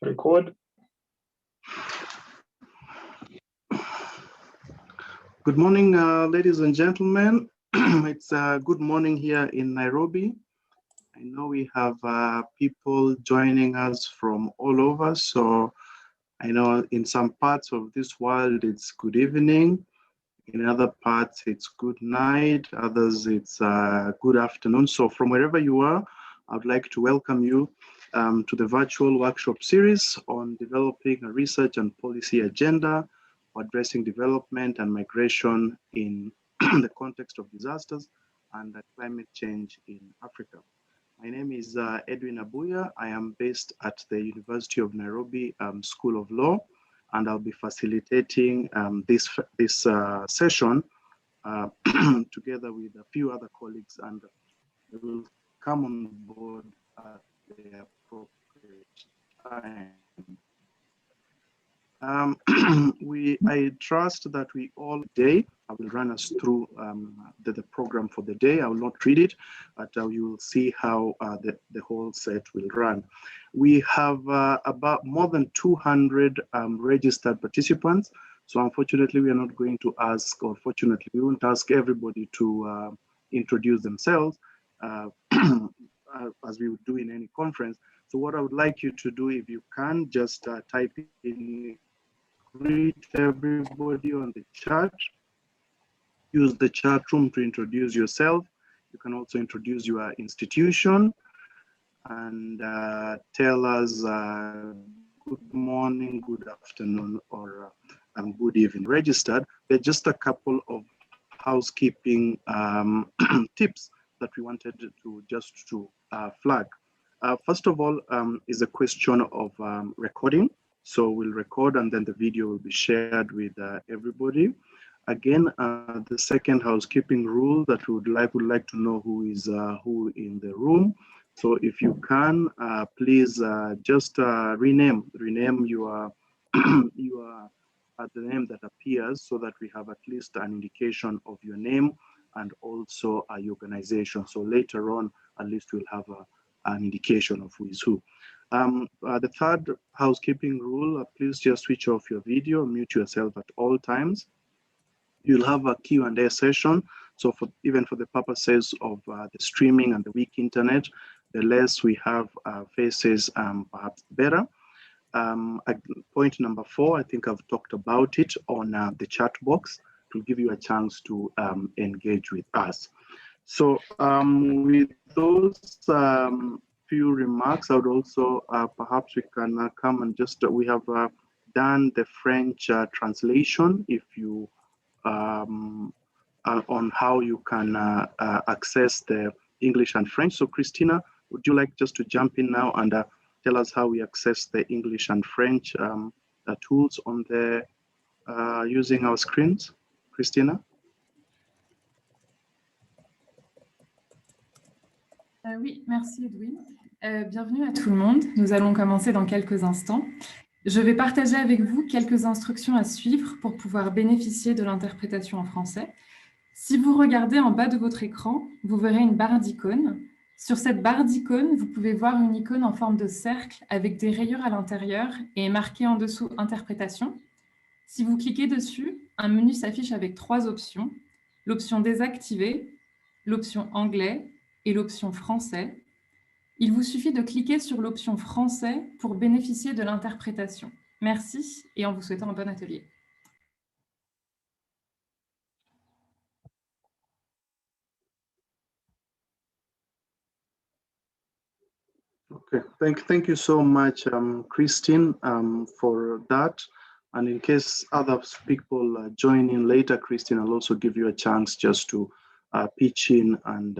Record. Good morning, ladies and gentlemen. It's good morning here in Nairobi. I know we have people joining us from all over. So I know in some parts of this world, it's good evening. In other parts, it's good night. Others, it's good afternoon. So from wherever you are, I would like to welcome you to the virtual workshop series on developing a research and policy agenda for addressing development and migration in the context of disasters and climate change in Africa. My name is Edwin Abuya. I am based at the University of Nairobi School of Law, and I'll be facilitating this session together with a few other colleagues, and they will come on board at the appropriate time. I trust that we all I will run us through the program for the day. I will not read it, but you will see how the whole set will run. We have about more than 200 registered participants. So unfortunately, we are not going to ask, or fortunately, we won't ask everybody to introduce themselves as we would do in any conference. So what I would like you to do, if you can, just type in, greet everybody on the chat. Use the chat room to introduce yourself. You can also introduce your institution and tell us good morning, good afternoon, or good evening. Registered. There are just a couple of housekeeping tips that we wanted to flag. First of all, is a question of recording. So we'll record and then the video will be shared with everybody. Again, the second housekeeping rule that we would like to know who is who in the room. So if you can, please just rename your the name that appears, so that we have at least an indication of your name and also your organization. So later on, at least we'll have an indication of who is who. The third housekeeping rule, please just switch off your video, mute yourself at all times. You'll have a Q&A session. So even for the purposes of the streaming and the weak internet, the less we have faces, perhaps better. Point number 4, I think I've talked about it on the chat box to give you a chance to engage with us. So with those few remarks, I would also perhaps we can come and just we have done the French translation. If you on how you can access the English and French. So Christina, would you like just to jump in now and tell us how we access the English and French tools on the using our screens, Christina? Oui, merci Edwin. Bienvenue à tout le monde. Nous allons commencer dans quelques instants. Je vais partager avec vous quelques instructions à suivre pour pouvoir bénéficier de l'interprétation en français. Si vous regardez en bas de votre écran, vous verrez une barre d'icônes. Sur cette barre d'icônes, vous pouvez voir une icône en forme de cercle avec des rayures à l'intérieur et marqué en dessous « Interprétation ». Si vous cliquez dessus, un menu s'affiche avec 3 options, l'option « Désactiver », l'option « Anglais » et l'option « Français ». Il vous suffit de cliquer sur l'option « Français » pour bénéficier de l'interprétation. Merci et en vous souhaitant un bon atelier. Okay, thank you so much, Christine, for that. And in case other people join in later, Christine, I'll also give you a chance just to pitch in and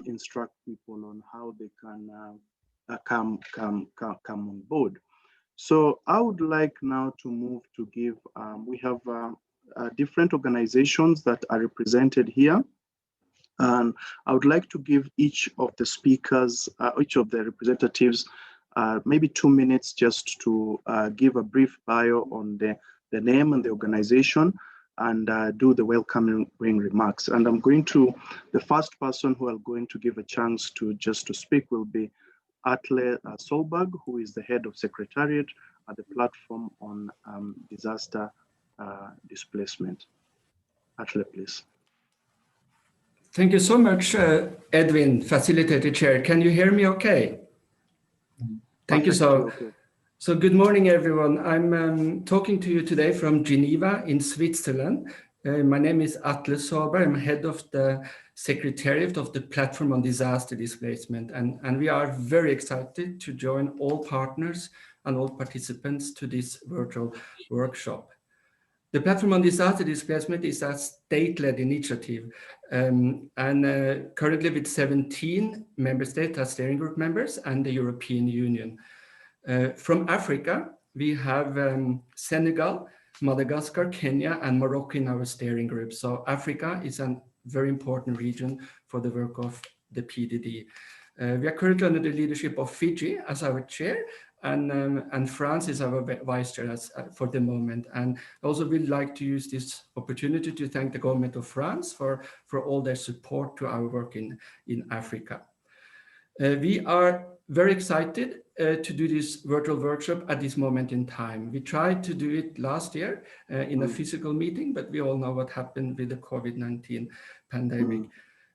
instruct people on how they can come on board. So I would like now to move to give, we have different organizations that are represented here. And I would like to give each of the speakers, each of the representatives, maybe 2 minutes just to give a brief bio on the name and the organization and do the welcoming remarks. And I'm going to, the first person who I'm going to give a chance to just to speak will be Atle Solberg, who is the head of Secretariat at the Platform on Disaster Displacement. Atle, please. Thank you so much, Edwin, Facilitator Chair. Can you hear me okay? Thank you. So good morning, everyone. I'm talking to you today from Geneva in Switzerland. My name is Atle Solberg. I'm head of the Secretariat of the Platform on Disaster Displacement. And we are very excited to join all partners and all participants to this virtual workshop. The Platform on Disaster Displacement is a state-led initiative currently with 17 member states as steering group members and the European Union. From Africa, we have Senegal, Madagascar, Kenya, and Morocco in our steering group. So Africa is a very important region for the work of the PDD. We are currently under the leadership of Fiji as our chair, and Franz is our vice chair for the moment. And also we'd like to use this opportunity to thank the government of France for all their support to our work in Africa. We are very excited to do this virtual workshop at this moment in time. We tried to do it last year in a physical meeting, but we all know what happened with the COVID-19 pandemic.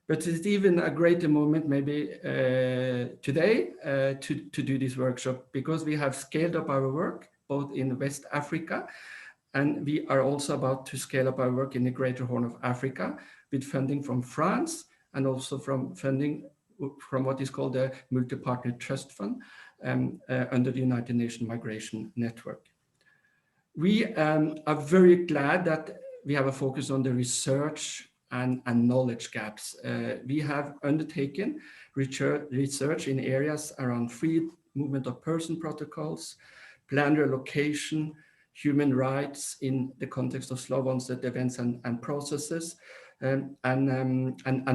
But it's even a greater moment maybe today to do this workshop, because we have scaled up our work both in West Africa, and we are also about to scale up our work in the Greater Horn of Africa with funding from France and also from funding from what is called the Multi-Partner Trust Fund under the United Nations Migration Network. We are very glad that we have a focus on the research and knowledge gaps. We have undertaken research in areas around free movement of person protocols, planned relocation, human rights in the context of slow onset events and processes, and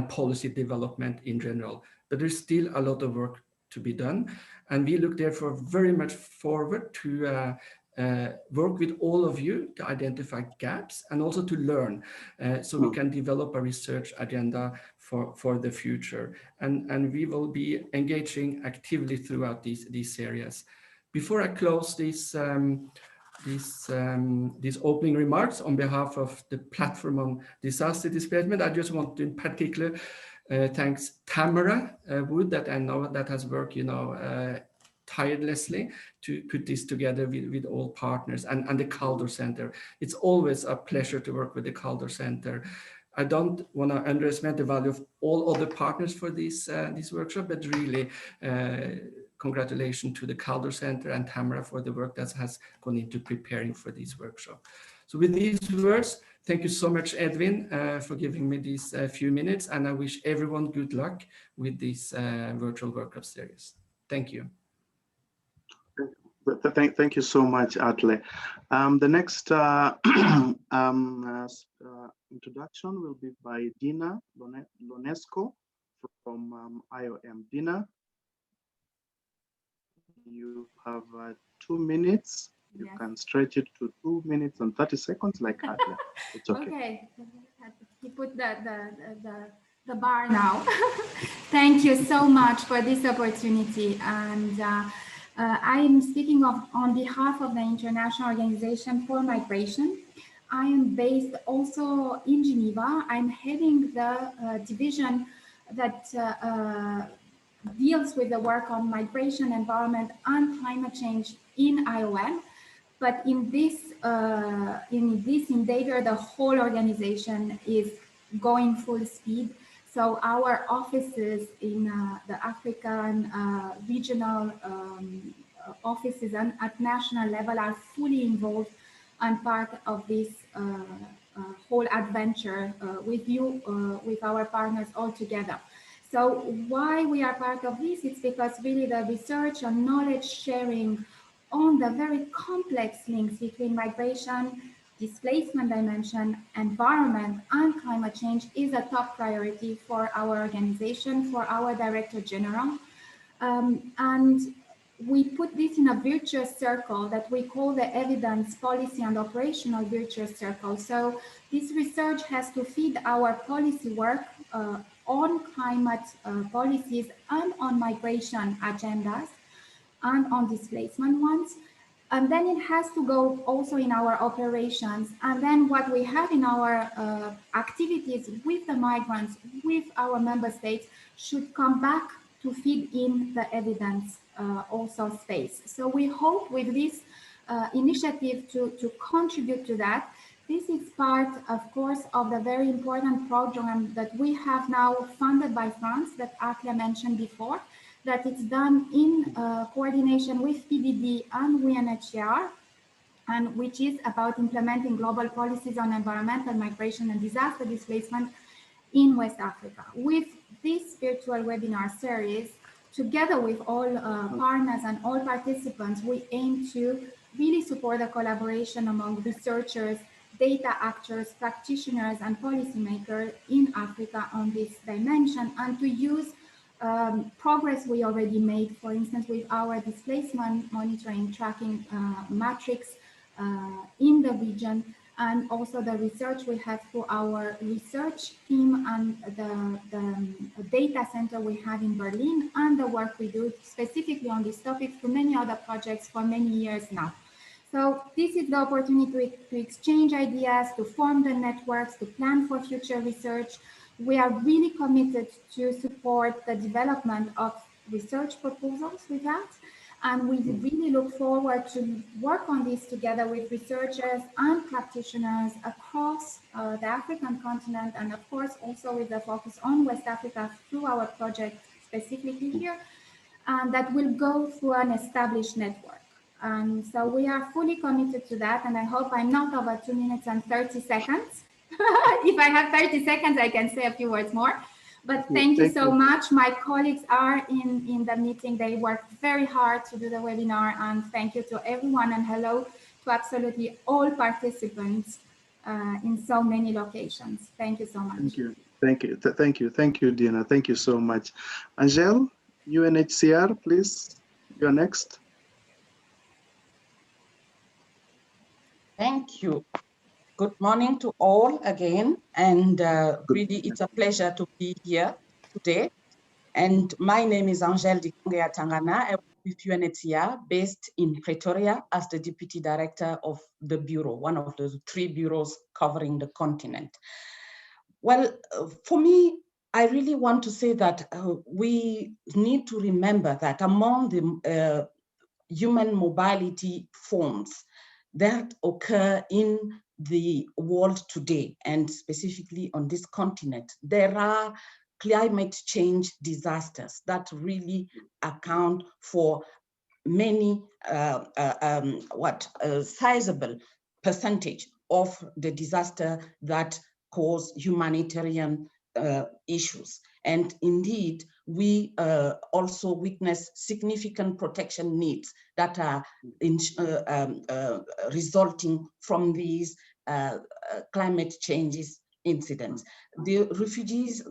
policy development in general. But there's still a lot of work to be done. And we look therefore very much forward to work with all of you to identify gaps and also to learn so we can develop a research agenda for the future. And we will be engaging actively throughout these areas. Before I close these opening remarks on behalf of the Platform on Disaster Displacement, I just want to in particular thanks Tamara Wood, that I know that has worked, tirelessly to put this together with all partners, and the Kaldor Center. It's always a pleasure to work with the Kaldor Center. I don't want to underestimate the value of all other partners for this workshop, but really congratulations to the Kaldor Center and Tamara for the work that has gone into preparing for this workshop. So with these words, thank you so much, Edwin, for giving me these few minutes, and I wish everyone good luck with this virtual workshop series. Thank you. Thank you so much, Atle. The next introduction will be by Dina Lonesco from IOM. Dina, you have 2 minutes. You can stretch it to 2 minutes and 30 seconds like Atle. It's okay. Okay, you put the bar now. Thank you so much for this opportunity. And I am speaking on behalf of the International Organization for Migration. I am based also in Geneva. I'm heading the division that deals with the work on migration, environment, and climate change in IOM. But in this endeavor, the whole organization is going full speed. So our offices in the African regional offices and at national level are fully involved and part of this whole adventure with you, with our partners all together. So why we are part of this? It's because really the research and knowledge sharing on the very complex links between migration, displacement dimension, environment, and climate change is a top priority for our organization, for our Director General. And we put this in a virtuous circle that we call the evidence, policy, and operational virtuous circle. So this research has to feed our policy work on climate policies and on migration agendas and on displacement ones. And then it has to go also in our operations. And then what we have in our activities with the migrants, with our member states, should come back to feed in the evidence also space. So we hope with this initiative to contribute to that. This is part, of course, of the very important program that we have now funded by Franz that Aklia mentioned before, that it's done in coordination with PDD and UNHCR, and which is about implementing global policies on environmental migration and disaster displacement in West Africa. With this virtual webinar series, together with all partners and all participants, we aim to really support the collaboration among researchers, data actors, practitioners, and policymakers in Africa on this dimension, and to use progress we already made, for instance, with our displacement monitoring tracking matrix in the region, and also the research we have through our research team and the data center we have in Berlin, and the work we do specifically on this topic through many other projects for many years now. So this is the opportunity to exchange ideas, to form the networks, to plan for future research. We are really committed to support the development of research proposals with that. And we really look forward to work on this together with researchers and practitioners across the African continent, and of course also with the focus on West Africa through our project specifically here, and that will go through an established network. And so we are fully committed to that, and I hope I'm not over 2 minutes and 30 seconds. If I have 30 seconds, I can say a few words more. But thank you so much. My colleagues are in the meeting. They worked very hard to do the webinar, and thank you to everyone, and hello to absolutely all participants in so many locations. Thank you so much. Thank you. Thank you, Dina. Thank you so much. Angel, UNHCR, please. You're next. Thank you. Good morning to all again, and really it's a pleasure to be here today. And my name is Angel Tangana. I work with UNHCR based in Pretoria as the Deputy Director of the Bureau, one of the 3 bureaus covering the continent. Well, for me, I really want to say that we need to remember that among the human mobility forms that occur in the world today, and specifically on this continent, there are climate change disasters that really account for many, sizable percentage of the disaster that cause humanitarian issues. And indeed, we also witness significant protection needs that are resulting from these climate changes incidents. The refugees,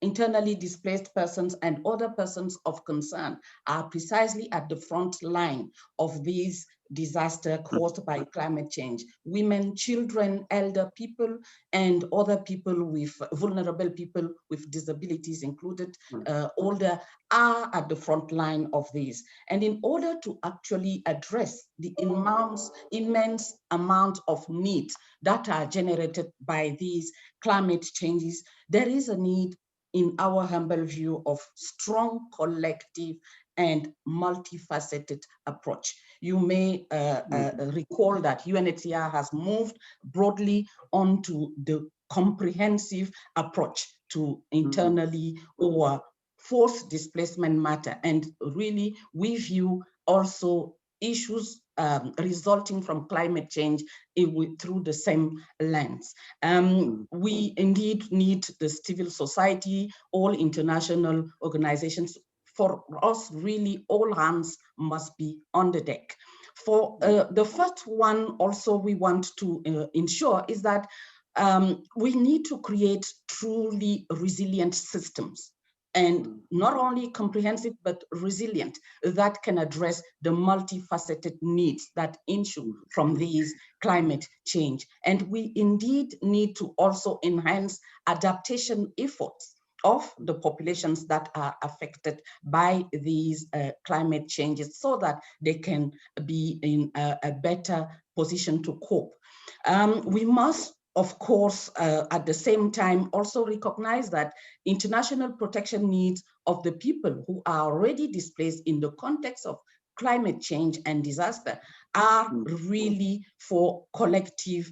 internally displaced persons, and other persons of concern are precisely at the front line of these disasters caused by climate change. Women, children, elder people, and other people with vulnerable people with disabilities included, older, are at the front line of these. And in order to actually address the immense amount of needs that are generated by these climate changes, there is a need, in our humble view, of strong collective and multifaceted approach. You may recall that UNHCR has moved broadly onto the comprehensive approach to internally or forced displacement matter. And really, we view also issues resulting from climate change through the same lens. We indeed need the civil society, all international organizations. For us, really, all hands must be on the deck. For the first one also we want to ensure is that we need to create truly resilient systems, and not only comprehensive, but resilient, that can address the multifaceted needs that issue from these climate change. And we indeed need to also enhance adaptation efforts of the populations that are affected by these climate changes so that they can be in a better position to cope. We must, of course, at the same time, also recognize that international protection needs of the people who are already displaced in the context of climate change and disaster are really for collective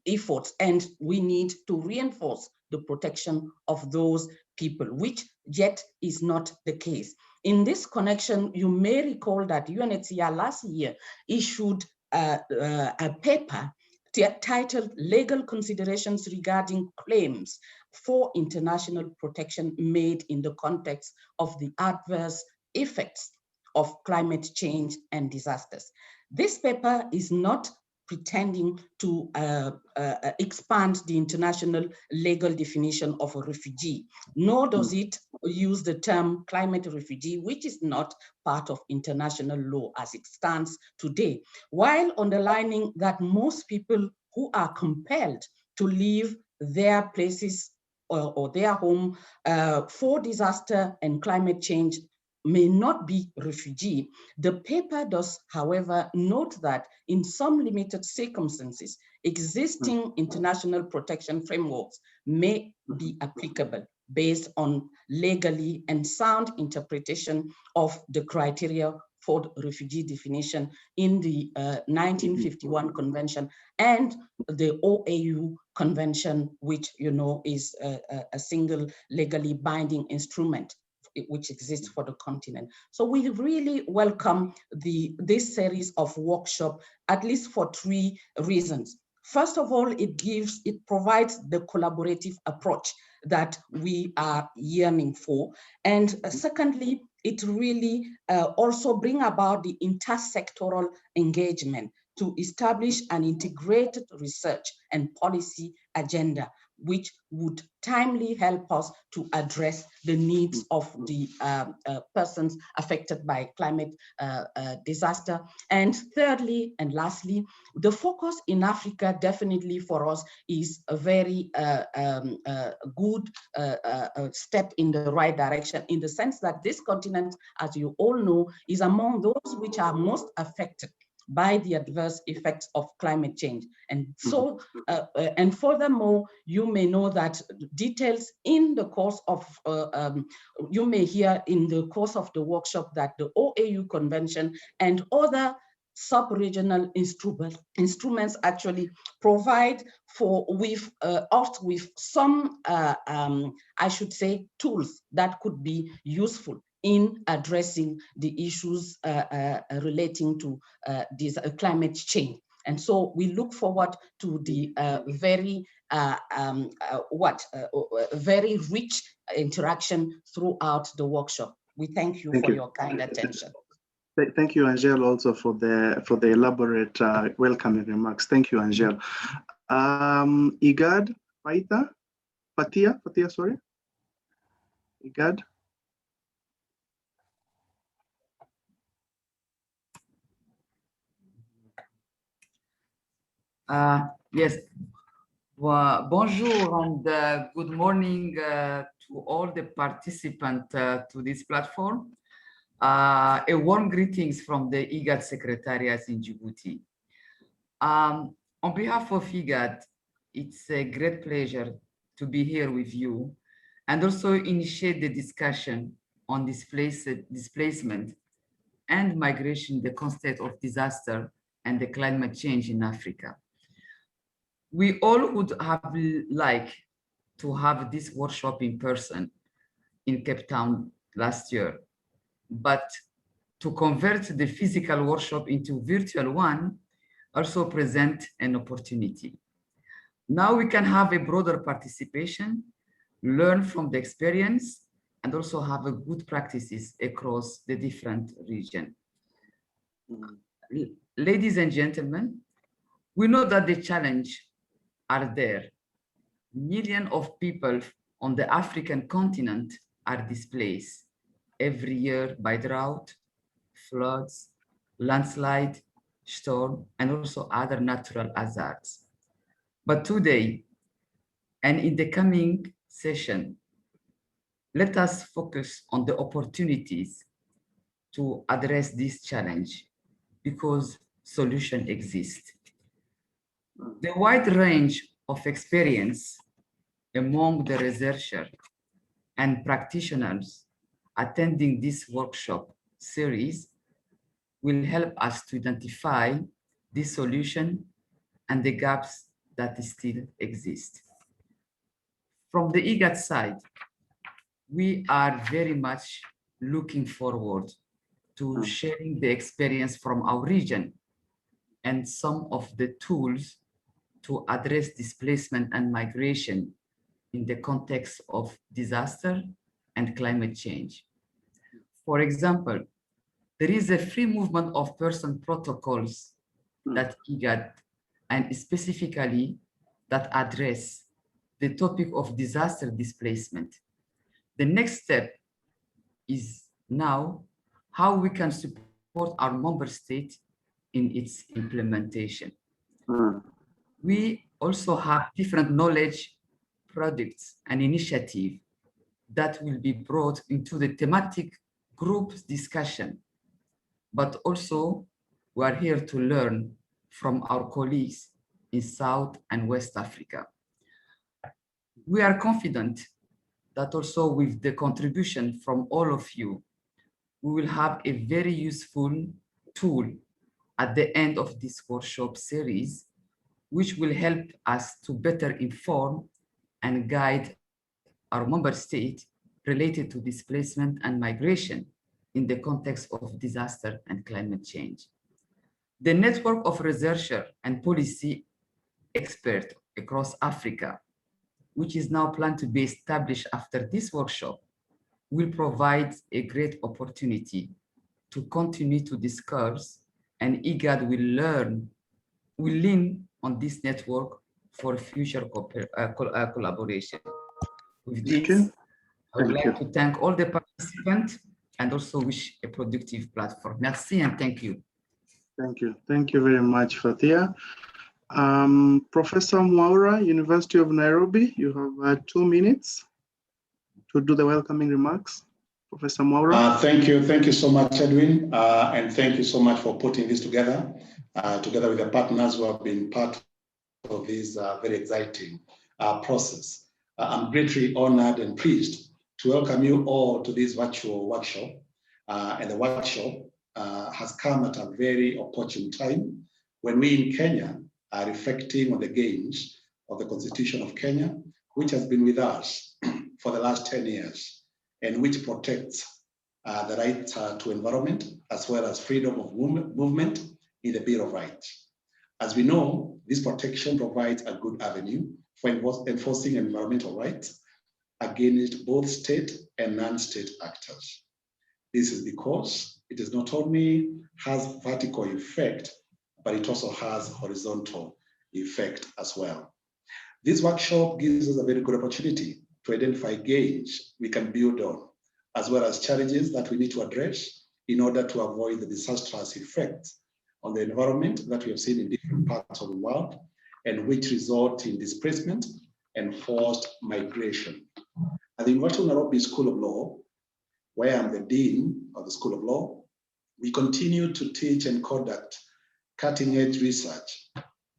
efforts, and we need to reinforce the protection of those people, which yet is not the case. In this connection, you may recall that UNHCR last year issued a paper titled Legal Considerations Regarding Claims for International Protection Made in the Context of the Adverse Effects of Climate Change and Disasters. This paper is not pretending to expand the international legal definition of a refugee, nor does it use the term climate refugee, which is not part of international law as it stands today, while underlining that most people who are compelled to leave their places or their home for disaster and climate change may not be refugee. The paper does, however, note that in some limited circumstances, existing international protection frameworks may be applicable based on legally and sound interpretation of the criteria for the refugee definition in the 1951 convention and the OAU convention, which you know is a single legally binding instrument which exists for the continent. So we really welcome this series of workshops, at least for 3 reasons. First of all, it provides the collaborative approach that we are yearning for. And secondly, it really also brings about the intersectoral engagement to establish an integrated research and policy agenda, which would timely help us to address the needs of the persons affected by climate disaster. And thirdly, and lastly, the focus in Africa definitely for us is a very good step in the right direction, in the sense that this continent, as you all know, is among those which are most affected by the adverse effects of climate change. And so, and furthermore, you may know that details in the course of, you may hear in the course of the workshop that the OAU Convention and other sub-regional instruments actually provide for us with some, I should say, tools that could be useful in addressing the issues relating to this climate change. And so we look forward to the very rich interaction throughout the workshop. We thank you for your kind attention. Thank you, Angel, also for the elaborate welcoming remarks. Thank you, Angel. Igad, Fatia, sorry. Igad. Yes, well, bonjour and good morning to all the participants to this platform. A warm greetings from the IGAD Secretariat in Djibouti. On behalf of IGAD, it's a great pleasure to be here with you and also initiate the discussion on displacement and migration in the context of disaster and the climate change in Africa. We all would have liked to have this workshop in person in Cape Town last year, but to convert the physical workshop into virtual one also present an opportunity. Now we can have a broader participation, learn from the experience, and also have a good practices across the different regions. Ladies and gentlemen, we know that the challenge are there. Millions of people on the African continent are displaced every year by drought, floods, landslide, storm, and also other natural hazards. But today, and in the coming session, let us focus on the opportunities to address this challenge because solutions exist. The wide range of experience among the researchers and practitioners attending this workshop series will help us to identify the solution and the gaps that still exist. From the IGAD side, we are very much looking forward to sharing the experience from our region and some of the tools to address displacement and migration in the context of disaster and climate change. For example, there is a free movement of person protocols that IGAD, and specifically that address the topic of disaster displacement. The next step is now how we can support our member state in its implementation. We also have different knowledge products and initiatives that will be brought into the thematic group discussion, but also we are here to learn from our colleagues in South and West Africa. We are confident that also with the contribution from all of you, we will have a very useful tool at the end of this workshop series, which will help us to better inform and guide our member state related to displacement and migration in the context of disaster and climate change. The network of researchers and policy experts across Africa, which is now planned to be established after this workshop, will provide a great opportunity to continue to discuss, and IGAD will lean on this network for future collaboration. With this, I would like to thank all the participants and also wish a productive platform. Merci and thank you. Thank you. Thank you very much, Fathia. Professor Mwaura, University of Nairobi, you have 2 minutes to do the welcoming remarks. Professor Mwaura. Thank you so much, Edwin, and thank you so much for putting this together, together with the partners who have been part of this very exciting process. I'm greatly honored and pleased to welcome you all to this virtual workshop, and the workshop has come at a very opportune time when we in Kenya are reflecting on the gains of the Constitution of Kenya, which has been with us for the last 10 years, and which protects the right to environment, as well as freedom of movement in the Bill of Rights. As we know, this protection provides a good avenue for enforcing environmental rights against both state and non-state actors. This is because it is not only has vertical effect, but it also has horizontal effect as well. This workshop gives us a very good opportunity to identify gains we can build on, as well as challenges that we need to address in order to avoid the disastrous effects on the environment that we have seen in different parts of the world, and which result in displacement and forced migration. At the University of Nairobi School of Law, where I'm the Dean of the School of Law, we continue to teach and conduct cutting-edge research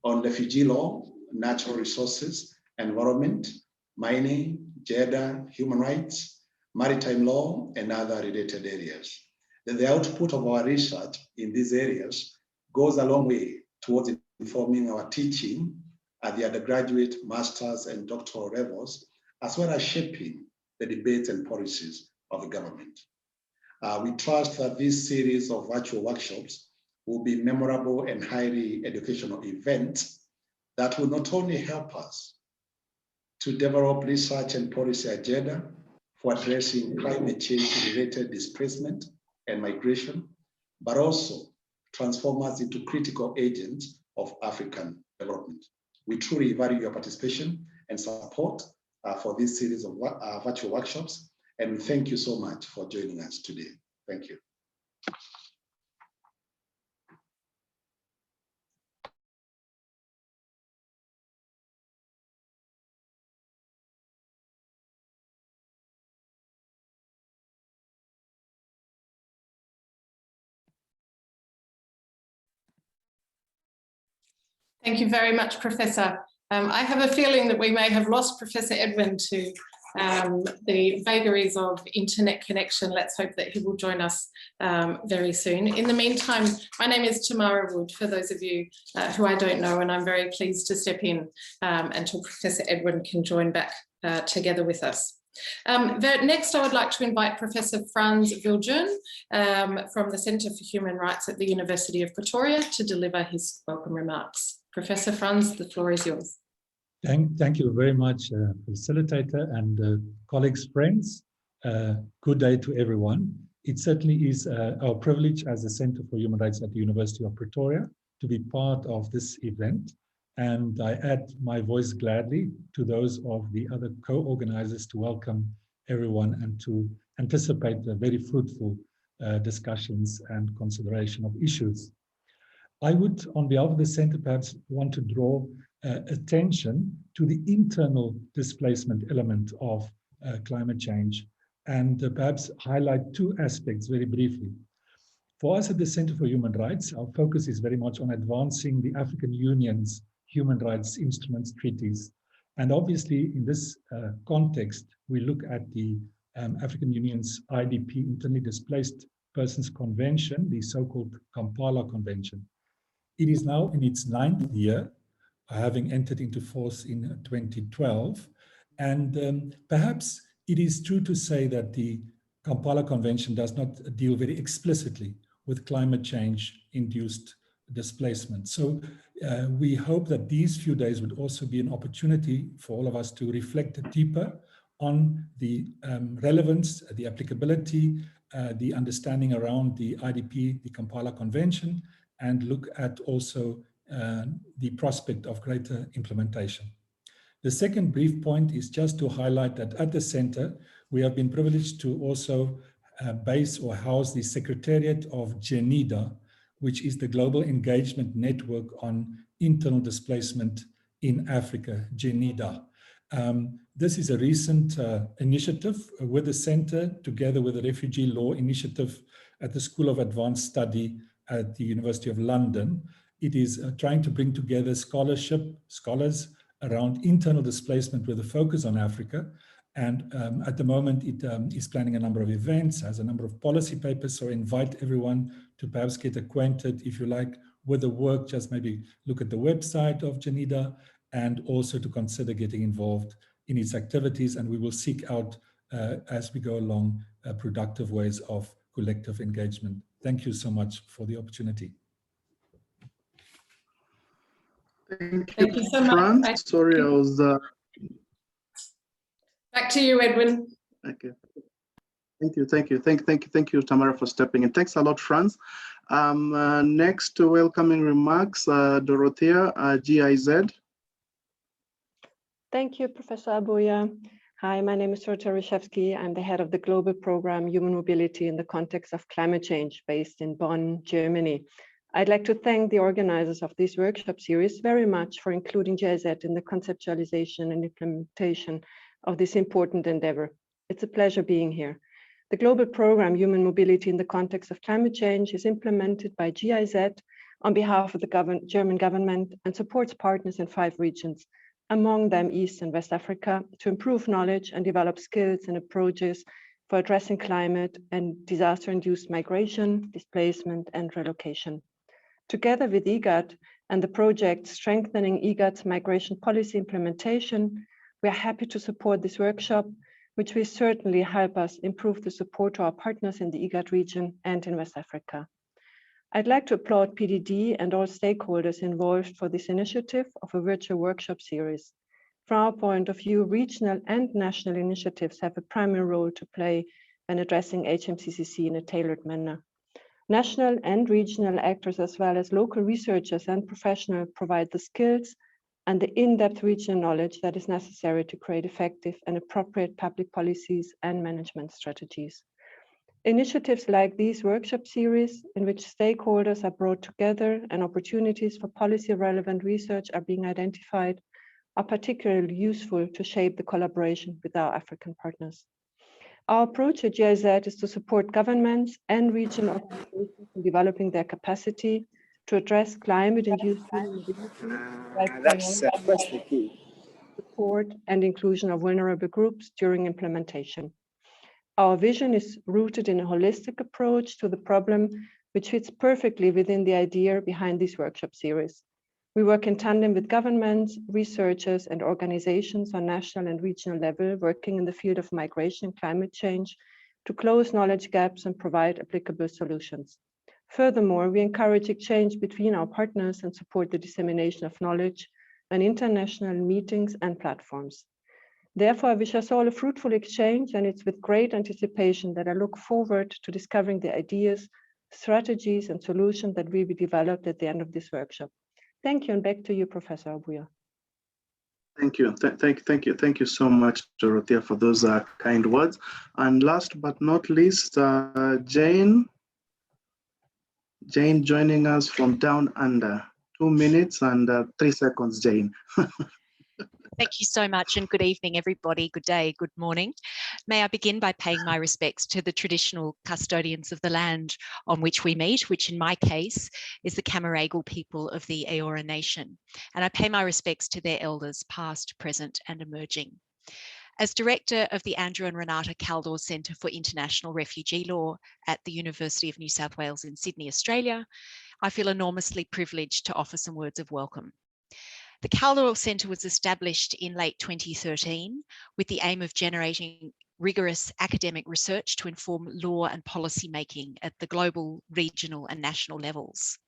on refugee law, natural resources, environment, mining, gender, human rights, maritime law, and other related areas. The output of our research in these areas goes a long way towards informing our teaching at the undergraduate, master's, and doctoral levels, as well as shaping the debates and policies of the government. We trust that this series of virtual workshops will be memorable and highly educational events that will not only help us to develop research and policy agenda for addressing climate change-related displacement and migration, but also transform us into critical agents of African development. We truly value your participation and support for this series of virtual workshops, and we thank you so much for joining us today. Thank you. Thank you very much, Professor. I have a feeling that we may have lost Professor Edwin to the vagaries of internet connection. Let's hope that he will join us very soon. In the meantime, my name is Tamara Wood, for those of you who I don't know, and I'm very pleased to step in until Professor Edwin can join back together with us. Next, I would like to invite Professor Franz Viljen from the Centre for Human Rights at the University of Pretoria to deliver his welcome remarks. Professor Franz, the floor is yours. Thank you very much, facilitator and colleagues, friends. Good day to everyone. It certainly is our privilege as the Centre for Human Rights at the University of Pretoria to be part of this event. And I add my voice gladly to those of the other co-organizers to welcome everyone and to anticipate the very fruitful discussions and consideration of issues. I would, on behalf of the Centre, perhaps want to draw attention to the internal displacement element of climate change and perhaps highlight two aspects very briefly. For us at the Centre for Human Rights, our focus is very much on advancing the African Union's human rights instruments, treaties. And obviously, in this context, we look at the African Union's IDP, Internally Displaced Persons Convention, the so-called Kampala Convention. It is now in its 9th year, having entered into force in 2012. And perhaps it is true to say that the Kampala Convention does not deal very explicitly with climate change-induced displacement. So we hope that these few days would also be an opportunity for all of us to reflect deeper on the relevance, the applicability, the understanding around the IDP, the Kampala Convention, and look at also the prospect of greater implementation. The second brief point is just to highlight that at the Centre, we have been privileged to also base or house the Secretariat of Geneva, which is the global engagement network on internal displacement in Africa, Geneva. This is a recent initiative with the Centre, together with the Refugee Law Initiative at the School of Advanced Study at the University of London. It is trying to bring together scholars around internal displacement with a focus on Africa. And at the moment, it is planning a number of events, has a number of policy papers. So I invite everyone to perhaps get acquainted, if you like, with the work. Just maybe look at the website of Geneva and also to consider getting involved in its activities. And we will seek out, as we go along, productive ways of collective engagement. Thank you so much for the opportunity. Thank you so much. Franz. Sorry, I was... Back to you, Edwin. Okay. Thank you, Tamara, for stepping in. Thanks a lot, Franz. Next, welcoming remarks, Dorothea, GIZ. Thank you, Professor Abuya. Hi, my name is Dorothea Ryszewski. I'm the head of the global program Human Mobility in the Context of Climate Change, based in Bonn, Germany. I'd like to thank the organizers of this workshop series very much for including GIZ in the conceptualization and implementation of this important endeavor. It's a pleasure being here. The global program Human Mobility in the Context of Climate Change is implemented by GIZ on behalf of the German government and supports partners in 5 regions, among them East and West Africa, to improve knowledge and develop skills and approaches for addressing climate and disaster-induced migration, displacement, and relocation. Together with IGAD and the project Strengthening IGAD's Migration Policy Implementation, we are happy to support this workshop, which will certainly help us improve the support to our partners in the IGAD region and in West Africa. I'd like to applaud PDD and all stakeholders involved for this initiative of a virtual workshop series. From our point of view, regional and national initiatives have a primary role to play when addressing HMCCC in a tailored manner. National and regional actors, as well as local researchers and professionals, provide the skills and the in-depth regional knowledge that is necessary to create effective and appropriate public policies and management strategies. Initiatives like these workshop series, in which stakeholders are brought together and opportunities for policy-relevant research are being identified, are particularly useful to shape the collaboration with our African partners. Our approach at GIZ is to support governments and regional organizations in developing their capacity to address climate-induced vulnerability by press the key. support and inclusion of vulnerable groups during implementation. Our vision is rooted in a holistic approach to the problem, which fits perfectly within the idea behind this workshop series. We work in tandem with governments, researchers, and organizations on national and regional level working in the field of migration and climate change to close knowledge gaps and provide applicable solutions. Furthermore, we encourage exchange between our partners and support the dissemination of knowledge on international meetings and platforms. Therefore, I wish us all a fruitful exchange, and it's with great anticipation that I look forward to discovering the ideas, strategies, and solutions that will be developed at the end of this workshop. Thank you, and back to you, Professor Abuya. Thank you. Thank you so much, Dorothea, for those kind words. And last but not least, Jane joining us from down under. 2 minutes and 3 seconds, Jane. Thank you so much, and good evening, everybody. Good day, good morning. May I begin by paying my respects to the traditional custodians of the land on which we meet, which in my case is the Camaragal people of the Eora Nation. And I pay my respects to their elders, past, present, and emerging. As Director of the Andrew and Renata Kaldor Centre for International Refugee Law at the University of New South Wales in Sydney, Australia, I feel enormously privileged to offer some words of welcome. The Kaldor Centre was established in late 2013 with the aim of generating rigorous academic research to inform law and policy making at the global, regional, and national levels.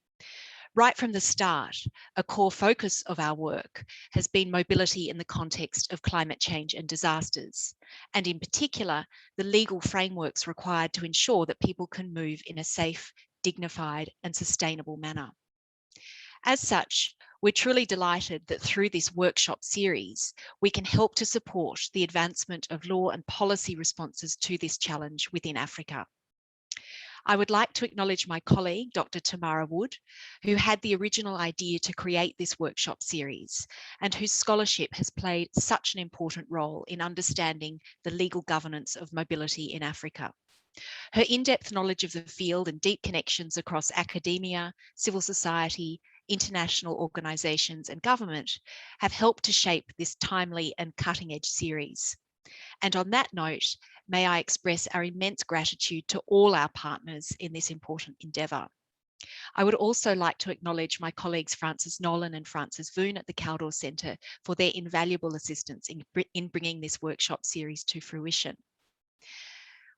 Right from the start, a core focus of our work has been mobility in the context of climate change and disasters, and in particular, the legal frameworks required to ensure that people can move in a safe, dignified, and sustainable manner. As such, we're truly delighted that through this workshop series, we can help to support the advancement of law and policy responses to this challenge within Africa. I would like to acknowledge my colleague, Dr. Tamara Wood, who had the original idea to create this workshop series and whose scholarship has played such an important role in understanding the legal governance of mobility in Africa. Her in-depth knowledge of the field and deep connections across academia, civil society, international organisations and government have helped to shape this timely and cutting-edge series. And on that note, may I express our immense gratitude to all our partners in this important endeavour. I would also like to acknowledge my colleagues Francis Nolan and Francis Viljen at the Kaldor Centre for their invaluable assistance in bringing this workshop series to fruition.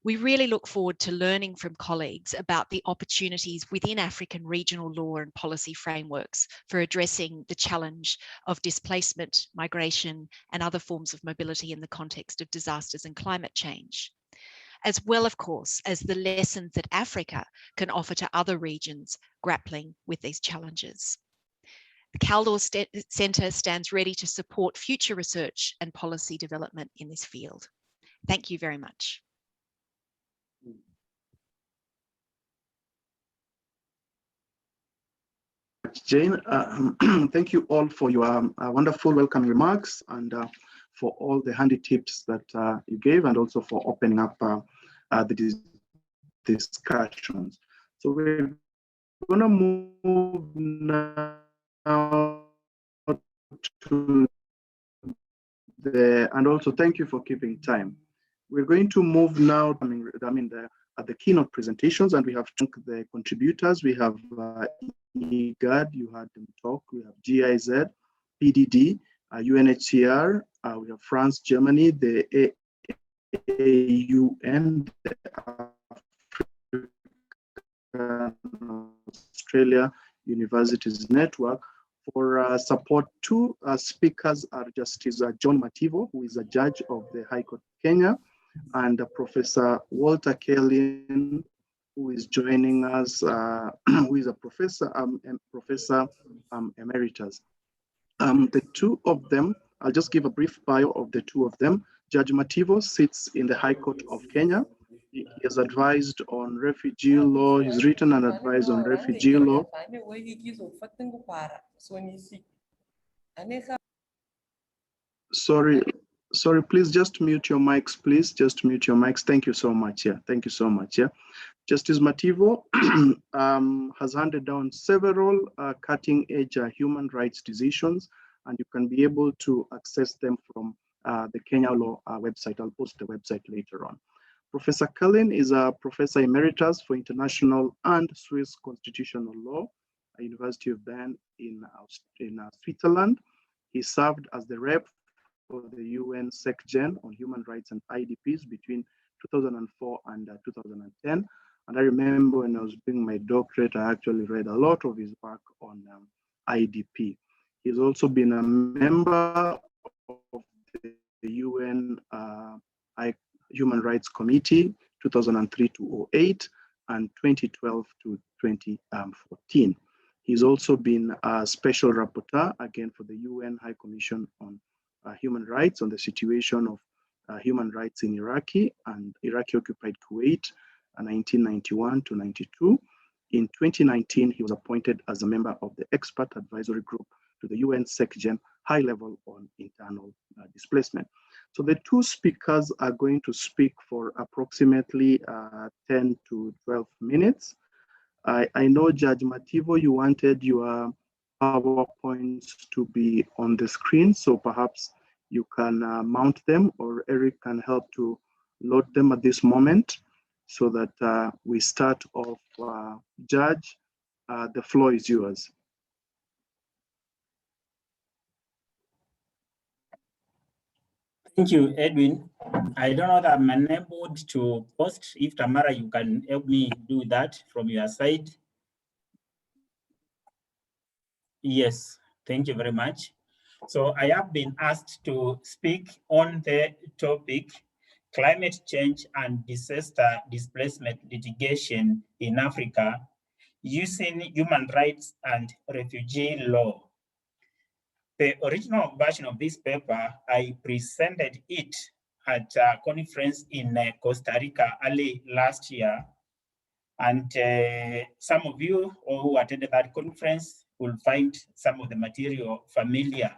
We really look forward to learning from colleagues about the opportunities within African regional law and policy frameworks for addressing the challenge of displacement, migration, and other forms of mobility in the context of disasters and climate change, as well, of course, as the lessons that Africa can offer to other regions grappling with these challenges. The Kaldor Centre stands ready to support future research and policy development in this field. Thank you very much. Jane, thank you all for your wonderful welcome remarks and for all the handy tips that you gave, and also for opening up the discussions. So we're going to move now to and also thank you for keeping time. We're going to move now, the keynote presentations, and we have the contributors. We have IGAD, you heard them talk. We have GIZ, PDD, UNHCR, we have France, Germany, the AUN, the Australia Universities Network. For support, two speakers are Justice John Mativo, who is a judge of the High Court of Kenya, and Professor Walter Kellin, who is joining us, who is a professor, emeritus. The two of them, I'll just give a brief bio of the two of them. Judge Mativo sits in the High Court of Kenya. He has advised on refugee law. He's written and advised on refugee law. Sorry, please just mute your mics, please. Just mute your mics. Thank you so much. Yeah, thank you so much. Yeah. Justice Mativo has handed down several cutting-edge human rights decisions, and you can be able to access them from the Kenya Law website. I'll post the website later on. Professor Cullen is a Professor Emeritus for International and Swiss Constitutional Law at University of Bern in Switzerland. He served as the rep for the UN SecGen on human rights and IDPs between 2004 and 2010. And I remember when I was doing my doctorate, I actually read a lot of his work on IDP. He's also been a member of the UN Human Rights Committee 2003 to 08 and 2012 to 2014. He's also been a special rapporteur, again, for the UN High Commission on Human Rights on the situation of human rights in Iraqi and Iraqi-occupied Kuwait, 1991 to 92. In 2019, he was appointed as a member of the expert advisory group to the UN SecGen high level on internal displacement. So the two speakers are going to speak for approximately 10 to 12 minutes. I know, Judge Mativo, you wanted your PowerPoints to be on the screen, so perhaps you can mount them, or Eric can help to load them at this moment so that we start off. Judge, the floor is yours. Thank you, Edwin. I don't know that I'm unable to post. If Tamara, you can help me do that from your side. Yes, thank you very much. So I have been asked to speak on the topic, climate change and disaster displacement litigation in Africa, using human rights and refugee law. The original version of this paper, I presented it at a conference in Costa Rica early last year. And some of you who attended that conference will find some of the material familiar.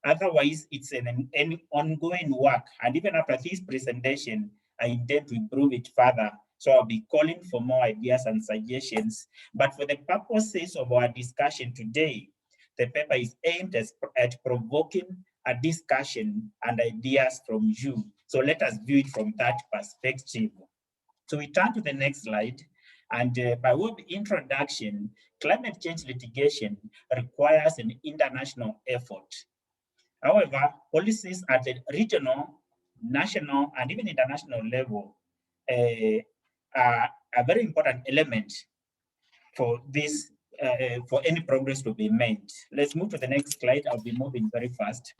Otherwise, it's an ongoing work. And even after this presentation, I intend to improve it further. So I'll be calling for more ideas and suggestions. But for the purposes of our discussion today, the paper is aimed at provoking a discussion and ideas from you. So let us view it from that perspective. So we turn to the next slide. And by way of introduction, climate change litigation requires an international effort. However, policies at the regional, national, and even international level are a very important element for this, for any progress to be made. Let's move to the next slide. I'll be moving very fast.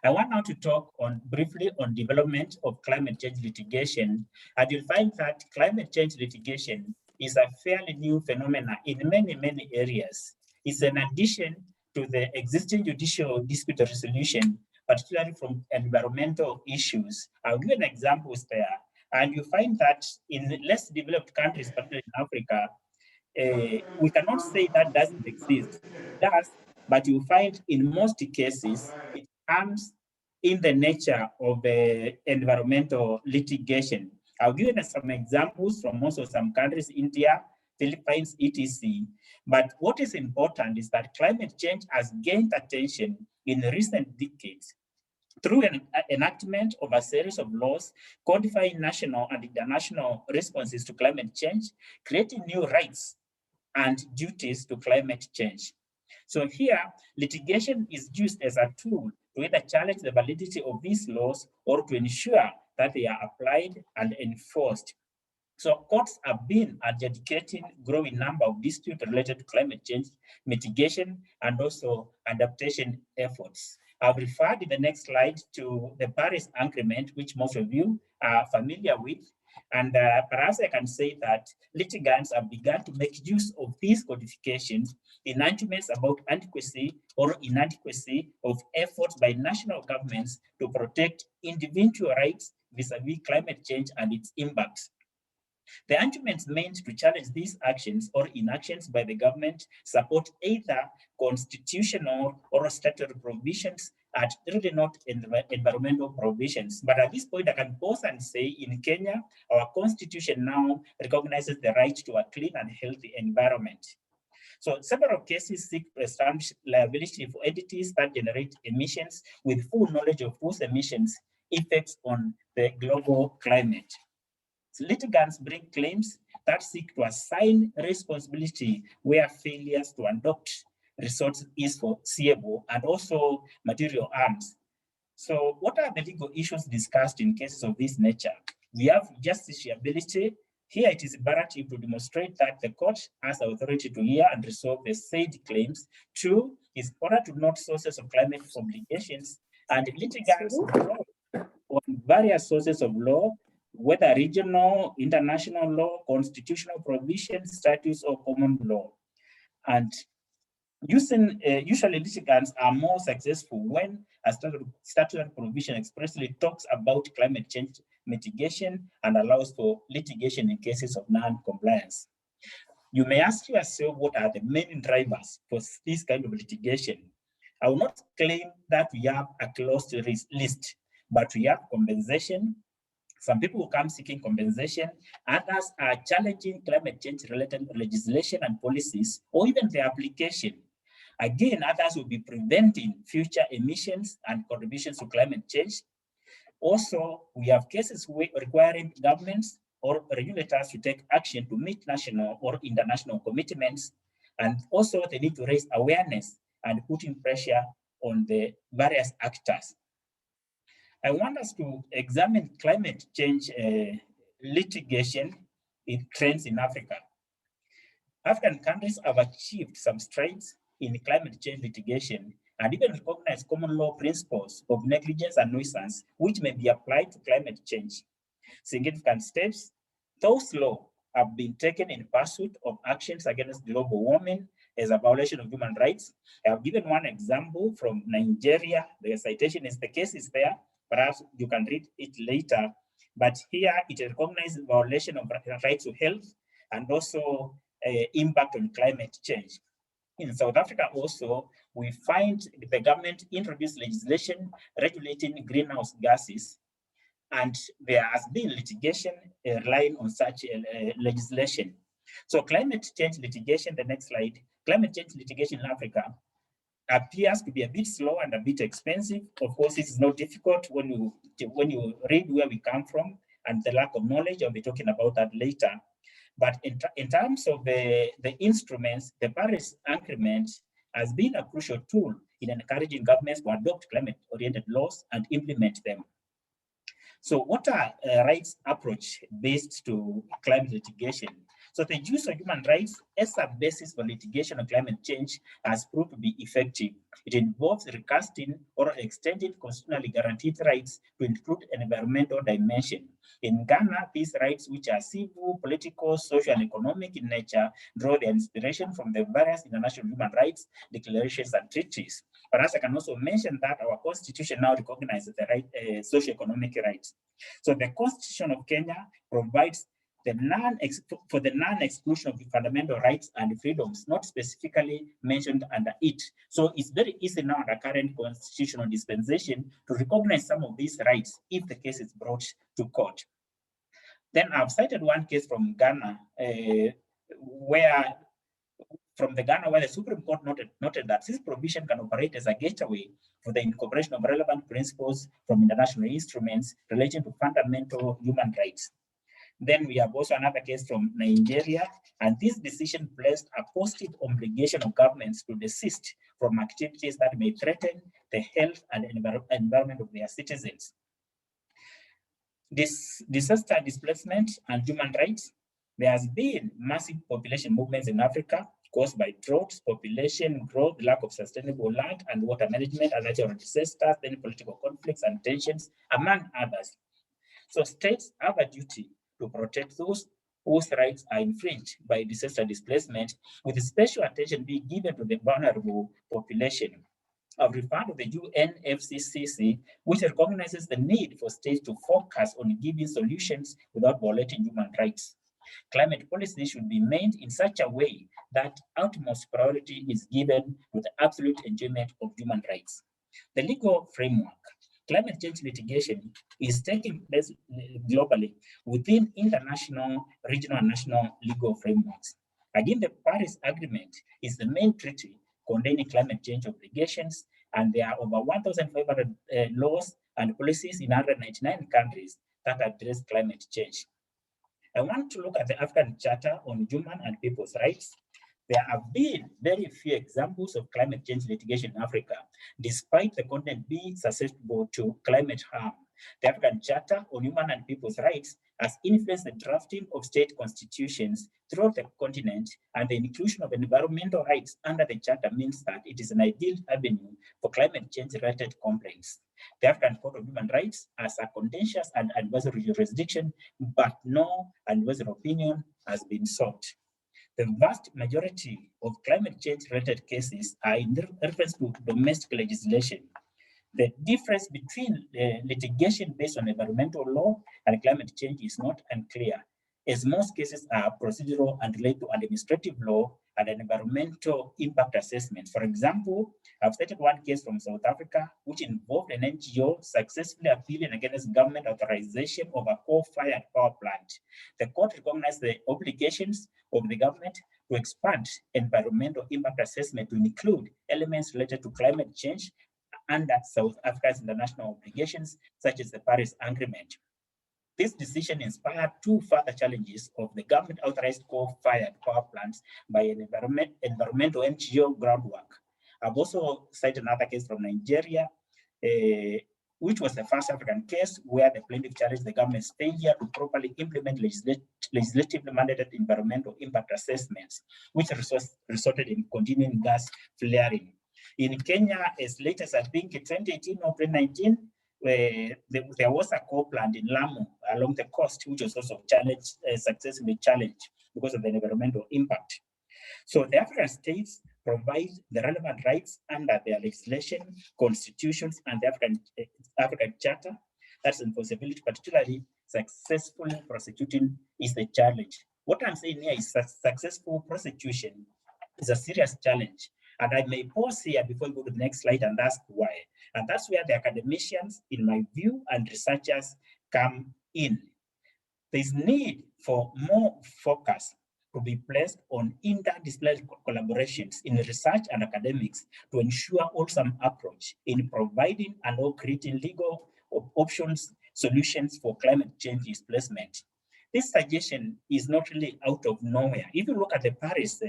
I want now to talk briefly on development of climate change litigation, and you'll find that climate change litigation is a fairly new phenomenon in many, many areas. It's an addition to the existing judicial dispute resolution, particularly from environmental issues. I'll give an examples there. And you find that in less developed countries, particularly in Africa, we cannot say that doesn't exist. It does, but you find in most cases, it comes in the nature of environmental litigation. I'll give you some examples from also some countries, India, Philippines, etc. But what is important is that climate change has gained attention in recent decades through an enactment of a series of laws codifying national and international responses to climate change, creating new rights and duties to climate change. So here, litigation is used as a tool to either challenge the validity of these laws or to ensure that they are applied and enforced. So courts have been adjudicating growing number of disputes related to climate change mitigation and also adaptation efforts. I've referred in the next slide to the Paris Agreement, which most of you are familiar with. And perhaps I can say that litigants have begun to make use of these codifications in arguments about adequacy or inadequacy of efforts by national governments to protect individual rights vis-a-vis climate change and its impacts. The arguments meant to challenge these actions or inactions by the government support either constitutional or statutory provisions are really not environmental provisions. But at this point, I can pause and say in Kenya, our constitution now recognizes the right to a clean and healthy environment. So several cases seek to establish liability for entities that generate emissions with full knowledge of whose emissions effects on the global climate. So litigants bring claims that seek to assign responsibility where failures to adopt resources is foreseeable, and also material harms. So what are the legal issues discussed in cases of this nature? We have justiciability. Here it is imperative to demonstrate that the court has authority to hear and resolve the said claims. 2 is order to note sources of climate obligations, and litigants draw on various sources of law, whether regional, international law, constitutional provisions, statutes, or common law. And usually litigants are more successful when a statutory provision expressly talks about climate change mitigation and allows for litigation in cases of non-compliance. You may ask yourself, what are the main drivers for this kind of litigation? I will not claim that we have a closed list, but we have compensation. Some people will come seeking compensation. Others are challenging climate change-related legislation and policies, or even the application. Again, others will be preventing future emissions and contributions to climate change. Also, we have cases requiring governments or regulators to take action to meet national or international commitments. And also, they need to raise awareness and putting pressure on the various actors. I want us to examine climate change litigation in trends in Africa. African countries have achieved some strides in climate change litigation and even recognize common law principles of negligence and nuisance, which may be applied to climate change. Significant steps, those laws have been taken in pursuit of actions against global warming as a violation of human rights. I have given one example from Nigeria. The citation is, the case is there. Perhaps you can read it later. But here it recognizes violation of rights to health and also impact on climate change. In South Africa also, we find the government introduced legislation regulating greenhouse gases, and there has been litigation relying on such legislation. So climate change litigation, the next slide, climate change litigation in Africa appears to be a bit slow and a bit expensive. Of course, it's not difficult when you read where we come from and the lack of knowledge. I'll be talking about that later. But in terms of the instruments, the Paris Agreement has been a crucial tool in encouraging governments to adopt climate-oriented laws and implement them. So what are rights approach based to climate litigation? So the use of human rights as a basis for litigation on climate change has proved to be effective. It involves recasting or extending constitutionally guaranteed rights to include an environmental dimension. In Ghana, these rights, which are civil, political, social, and economic in nature, draw their inspiration from the various international human rights declarations and treaties. Perhaps I can also mention that our constitution now recognizes the right, socio-economic rights. So the Constitution of Kenya provides for the non-exclusion of the fundamental rights and freedoms not specifically mentioned under it. So it's very easy now under current constitutional dispensation to recognize some of these rights if the case is brought to court. Then I've cited one case from Ghana where the Supreme Court noted that this provision can operate as a gateway for the incorporation of relevant principles from international instruments relating to fundamental human rights. Then we have also another case from Nigeria, and this decision placed a positive obligation of governments to desist from activities that may threaten the health and environment of their citizens. Disaster displacement and human rights. There has been massive population movements in Africa caused by droughts, population growth, lack of sustainable land and water management, and natural disasters, then political conflicts and tensions, among others. So states have a duty to protect those whose rights are infringed by disaster displacement, with special attention being given to the vulnerable population. I've referred to the UNFCCC, which recognizes the need for states to focus on giving solutions without violating human rights. Climate policy should be made in such a way that utmost priority is given to the absolute enjoyment of human rights. The legal framework. Climate change litigation is taking place globally within international, regional, and national legal frameworks. Again, the Paris Agreement is the main treaty containing climate change obligations, and there are over 1,500 laws and policies in 199 countries that address climate change. I want to look at the African Charter on Human and People's Rights. There have been very few examples of climate change litigation in Africa, despite the content being susceptible to climate harm. The African Charter on Human and People's Rights has influenced the drafting of state constitutions throughout the continent, and the inclusion of environmental rights under the Charter means that it is an ideal avenue for climate change-related complaints. The African Court of Human Rights has a contentious and advisory jurisdiction, but no advisory opinion has been sought. The vast majority of climate change-related cases are in reference to domestic legislation. The difference between litigation based on environmental law and climate change is not unclear, as most cases are procedural and relate to administrative law and environmental impact assessments. For example, I've cited one case from South Africa, which involved an NGO successfully appealing against government authorization of a coal-fired power plant. The court recognized the obligations of the government to expand environmental impact assessment to include elements related to climate change under South Africa's international obligations, such as the Paris Agreement. This decision inspired two further challenges of the government-authorized coal-fired power plants by an environmental NGO groundwork. I've also cited another case from Nigeria, which was the first African case where the plaintiff challenged the government's failure to properly implement legislatively mandated environmental impact assessments, which resulted in continuing gas flaring. In Kenya, as late as I think 2018 or 2019, there was a coal plant in Lamu along the coast, which was also successfully challenged because of the environmental impact. So the African states provide the relevant rights under their legislation, constitutions, and the African Charter. That's enforceability, particularly successfully prosecuting is the challenge. What I'm saying here is that successful prosecution is a serious challenge. And I may pause here before we go to the next slide and ask why. And that's where the academicians, in my view, and researchers come in. There's need for more focus to be placed on interdisciplinary collaborations in research and academics to ensure wholesome approach in providing and or creating legal options, solutions for climate change displacement. This suggestion is not really out of nowhere. If you look at the Paris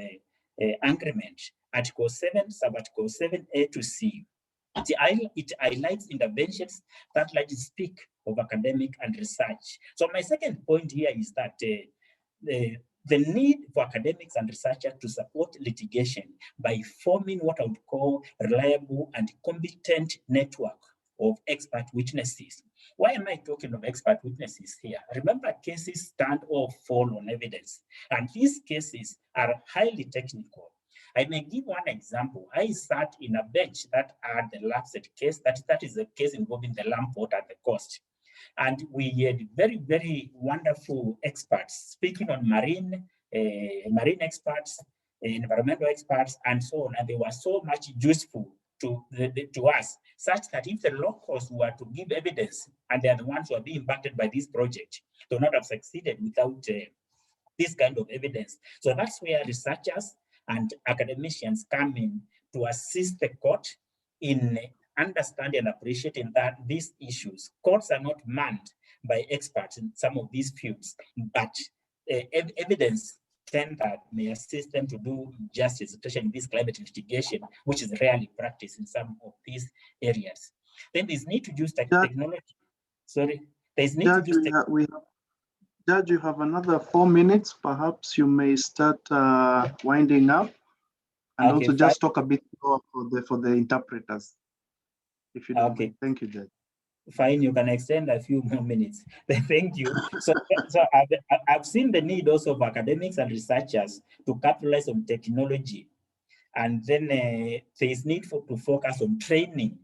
Agreement, Article 7, Sub-Article 7A to C, it highlights interventions that largely speak of academic and research. So my second point here is that the need for academics and researchers to support litigation by forming what I would call reliable and competent network of expert witnesses. Why am I talking of expert witnesses here? Remember, cases stand or fall on evidence, and these cases are highly technical. I may give one example. I sat in a bench that had the lapsed case. That is a case involving the lamp water at the coast. And we had very, very wonderful experts speaking on marine experts, environmental experts, and so on. And they were so much useful to us, such that if the locals were to give evidence, and they are the ones who are being impacted by this project, they would not have succeeded without this kind of evidence. So that's where researchers and academicians come in to assist the court in understanding and appreciating that these issues, courts are not manned by experts in some of these fields, but evidence that may assist them to do justice, especially in this climate litigation, which is rarely practiced in some of these areas. Then there's need to use technology. Sorry, there's need to use technology. Judge, you have another 4 minutes. Perhaps you may start winding up, and okay, also just talk a bit more for the interpreters, if you don't mind. Thank you, Judge. Fine, you can extend a few more minutes. Thank you. So I've seen the need also of academics and researchers to capitalize on technology, and then there's need to focus on training.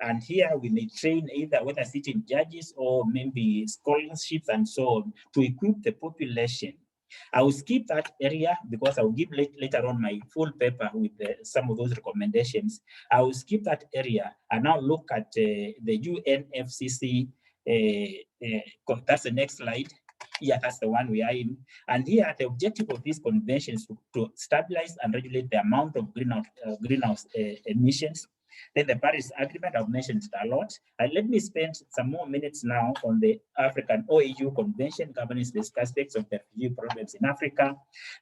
And here we may train either whether sitting judges or maybe scholarships and so on to equip the population I will skip that area because I will give later on my full paper with some of those recommendations. I will skip that area and now look at the UNFCCC. That's the next slide. Yeah, that's the one we are in. And here, the objective of these conventions to stabilize and regulate the amount of greenhouse emissions. Then the Paris Agreement, I've mentioned it a lot. And let me spend some more minutes now on the African OAU Convention governing the aspects of the refugee problems in Africa.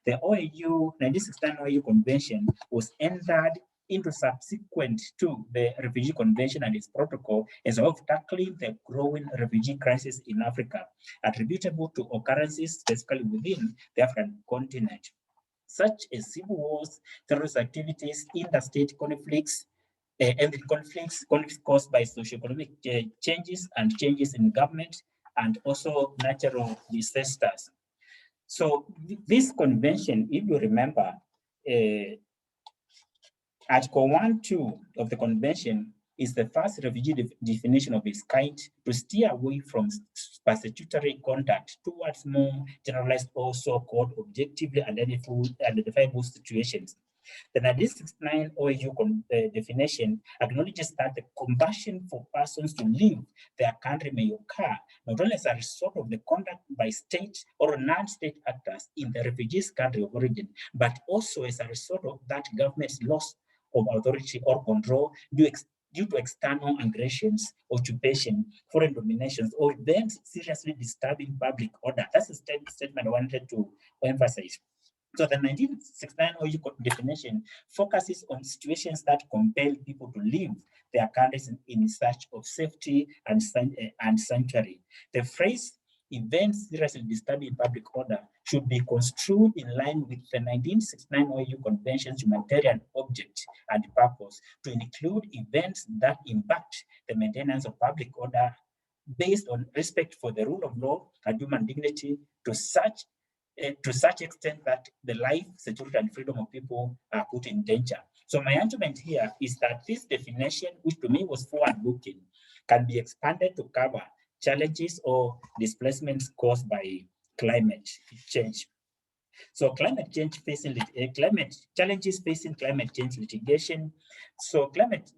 The OAU, 1969 OAU Convention was entered into subsequent to the Refugee Convention and its protocol as a way of tackling the growing refugee crisis in Africa, attributable to occurrences specifically within the African continent, such as civil wars, terrorist activities, interstate conflicts, and the conflicts caused by socioeconomic changes and changes in government, and also natural disasters. So this convention, if you remember, Article 1.2 of the convention is the first refugee definition of its kind to steer away from persecutory conduct towards more generalized, also called objectively identifiable situations. The 1969 OAU definition acknowledges that the compulsion for persons to leave their country may occur not only as a result of the conduct by state or non-state actors in the refugee's country of origin, but also as a result of that government's loss of authority or control due to external aggressions, occupation, foreign dominations, or events seriously disturbing public order. That's a statement I wanted to emphasize. So the 1969 OAU definition focuses on situations that compel people to leave their countries in search of safety and sanctuary. The phrase events seriously disturbing public order should be construed in line with the 1969 OAU Convention's humanitarian object and purpose to include events that impact the maintenance of public order based on respect for the rule of law and human dignity to such extent that the life, security, and freedom of people are put in danger. So my argument here is that this definition, which to me was forward-looking, can be expanded to cover challenges or displacements caused by climate change. So climate challenges facing climate change litigation. So climate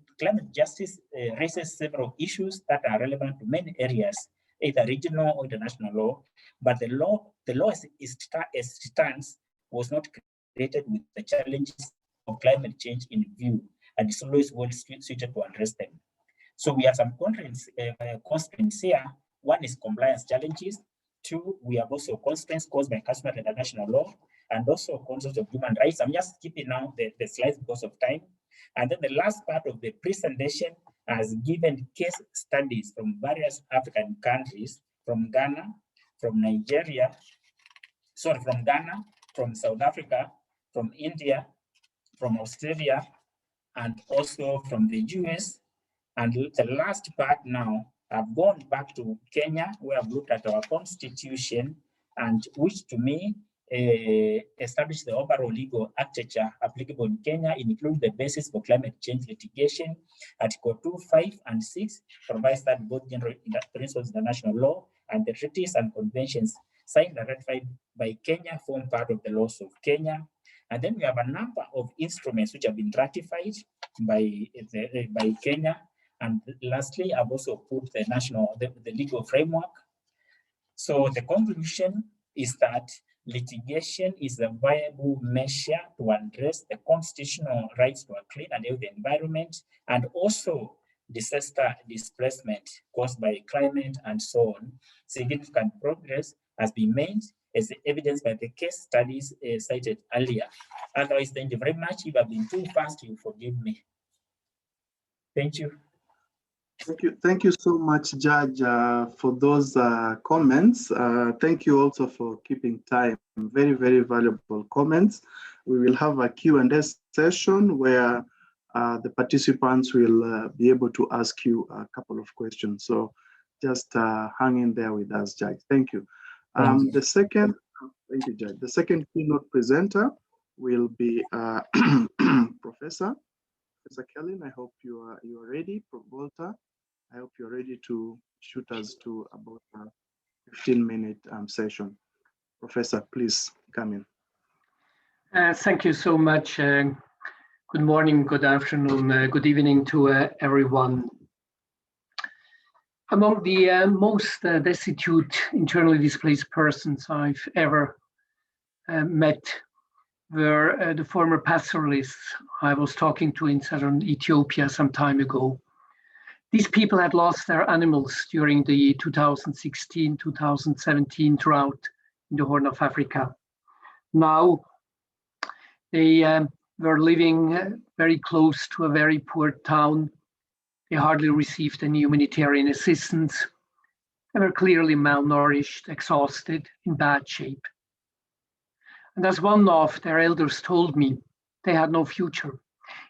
justice raises several issues that are relevant to many areas, either regional or international law, but the law as it stands was not created with the challenges of climate change in view, and it's always well suited to address them. So we have some constraints here. One is compliance challenges. Two, we have also constraints caused by customary international law, and also concerns of human rights. I'm just skipping now the slides because of time. And then the last part of the presentation has given case studies from various African countries, from Ghana, from Nigeria, from Ghana, from South Africa, from India, from Australia, and also from the US. And the last part now, I've gone back to Kenya, where I've looked at our constitution, and which to me established the overall legal architecture applicable in Kenya, including the basis for climate change litigation. Article 2, 5, and 6 provides that both general principles of international law and the treaties and conventions signed and ratified by Kenya form part of the laws of Kenya. And then we have a number of instruments which have been ratified by Kenya. And lastly, I've also put the legal framework. So the conclusion is that litigation is a viable measure to address the constitutional rights to a clean and healthy environment, and also disaster displacement caused by climate and so on. Significant progress has been made as evidenced by the case studies cited earlier. Otherwise, thank you very much. If I've been too fast, you forgive me. Thank you. Thank you so much, Judge, for those comments. Thank you also for keeping time. Very, very valuable comments. We will have a Q&A session where the participants will be able to ask you a couple of questions. So just hang in there with us, Judge. Thank you. Thank you, Judge. The second keynote presenter will be Professor Kelly. I hope you are ready, Volta. I hope you're ready to shoot us to about a 15-minute session. Professor, please, come in. Thank you so much. Good morning, good afternoon, good evening to everyone. Among the most destitute internally displaced persons I've ever met were the former pastoralists I was talking to in southern Ethiopia some time ago. These people had lost their animals during the 2016-2017 drought in the Horn of Africa. Now, they were living very close to a very poor town. They hardly received any humanitarian assistance. They were clearly malnourished, exhausted, in bad shape. And as one of their elders told me, they had no future.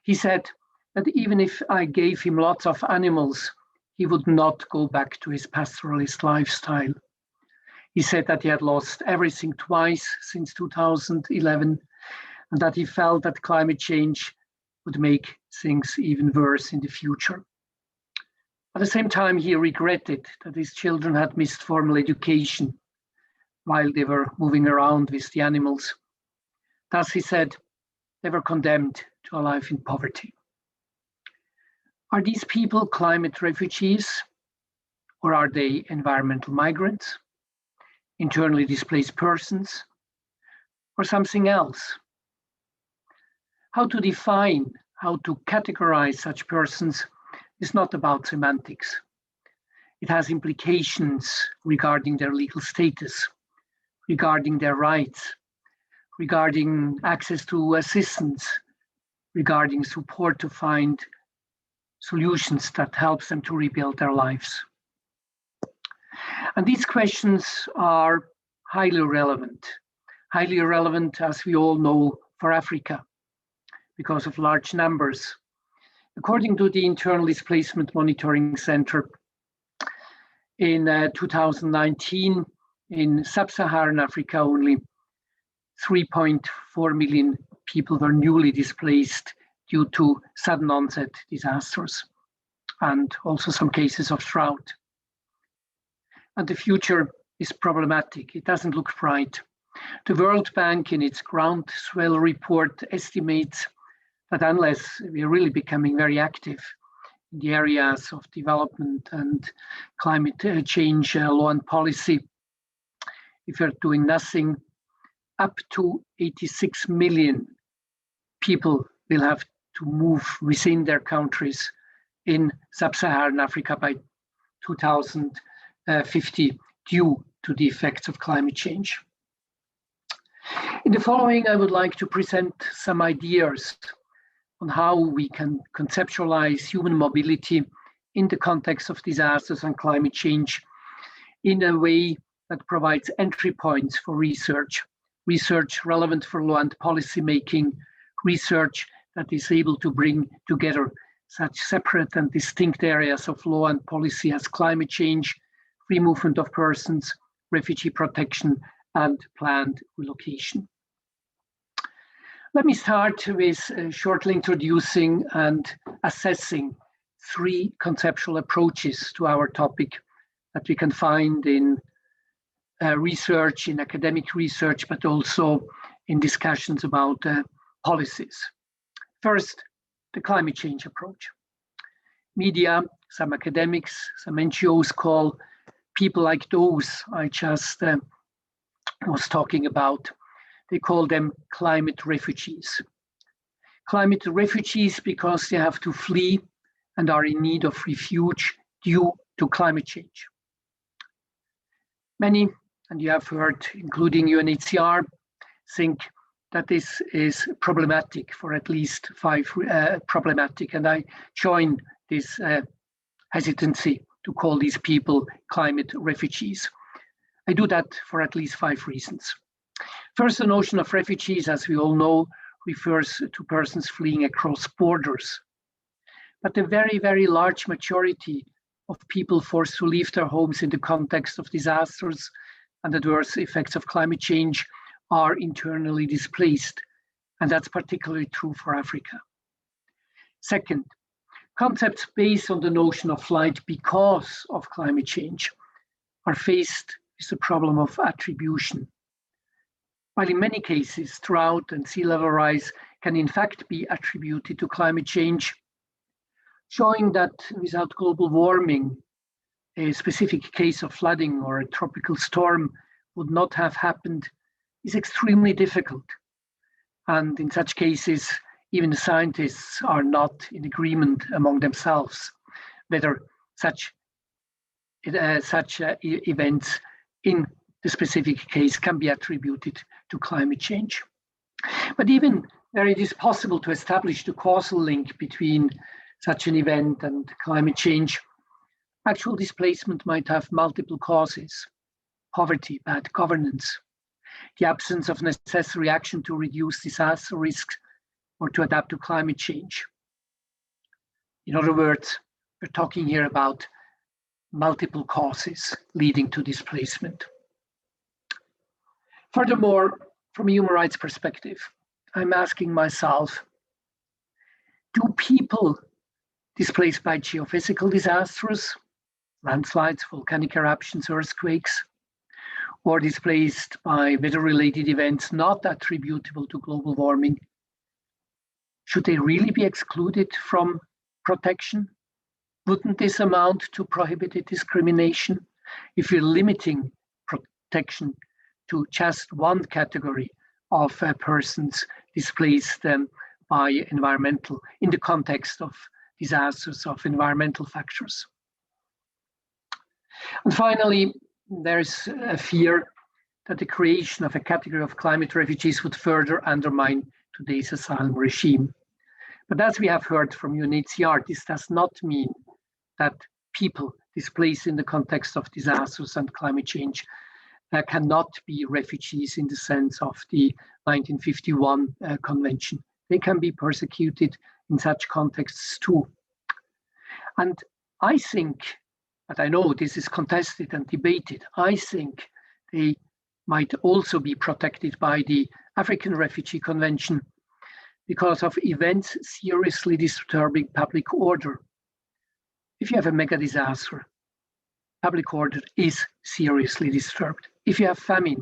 He said that even if I gave him lots of animals, he would not go back to his pastoralist lifestyle. He said that he had lost everything twice since 2011, and that he felt that climate change would make things even worse in the future. At the same time, he regretted that his children had missed formal education while they were moving around with the animals. Thus, he said, they were condemned to a life in poverty. Are these people climate refugees, or are they environmental migrants, internally displaced persons, or something else? How to define, how to categorize such persons is not about semantics. It has implications regarding their legal status, regarding their rights, regarding access to assistance, regarding support to find solutions that helps them to rebuild their lives. And these questions are highly relevant as we all know for Africa, because of large numbers. According to the Internal Displacement Monitoring Center, in 2019, in sub-Saharan Africa, only 3.4 million people were newly displaced due to sudden onset disasters, and also some cases of drought. And the future is problematic. It doesn't look bright. The World Bank, in its groundswell report, estimates that unless we are really becoming very active in the areas of development and climate change law and policy, if you're doing nothing, up to 86 million people will have to move within their countries in sub-Saharan Africa by 2050 due to the effects of climate change. In the following, I would like to present some ideas on how we can conceptualize human mobility in the context of disasters and climate change in a way that provides entry points for research relevant for law and policy making, research that is able to bring together such separate and distinct areas of law and policy as climate change, free movement of persons, refugee protection, and planned relocation. Let me start with shortly introducing and assessing three conceptual approaches to our topic that we can find in research, in academic research, but also in discussions about policies. First, the climate change approach. Media, some academics, some NGOs call people like those I just was talking about, they call them climate refugees. Climate refugees because they have to flee and are in need of refuge due to climate change. Many, and you have heard, including UNHCR, think that this is problematic for at least five problematic, and I join this hesitancy to call these people climate refugees. I do that for at least 5 reasons. First, the notion of refugees, as we all know, refers to persons fleeing across borders. But the very, very large majority of people forced to leave their homes in the context of disasters and adverse effects of climate change are internally displaced, and that's particularly true for Africa. Second, concepts based on the notion of flight because of climate change are faced with the problem of attribution. while in many cases, drought and sea level rise can in fact be attributed to climate change, showing that without global warming, a specific case of flooding or a tropical storm would not have happened is extremely difficult. And in such cases, even the scientists are not in agreement among themselves whether such events in the specific case can be attributed to climate change. But even where it is possible to establish the causal link between such an event and climate change, actual displacement might have multiple causes: poverty, bad governance, the absence of necessary action to reduce disaster risks or to adapt to climate change. In other words, we're talking here about multiple causes leading to displacement. Furthermore, from a human rights perspective, I'm asking myself, do people displaced by geophysical disasters, landslides, volcanic eruptions, earthquakes, or displaced by weather-related events not attributable to global warming, should they really be excluded from protection? Wouldn't this amount to prohibited discrimination if we're limiting protection to just one category of persons displaced by environmental, in the context of disasters, of environmental factors? And finally, there's a fear that the creation of a category of climate refugees would further undermine today's asylum regime. But as we have heard from UNHCR, this does not mean that people displaced in the context of disasters and climate change cannot be refugees in the sense of the 1951 convention. They can be persecuted in such contexts too. And I think, but I know this is contested and debated, I think they might also be protected by the African Refugee Convention because of events seriously disturbing public order. If you have a mega disaster, public order is seriously disturbed. If you have famine,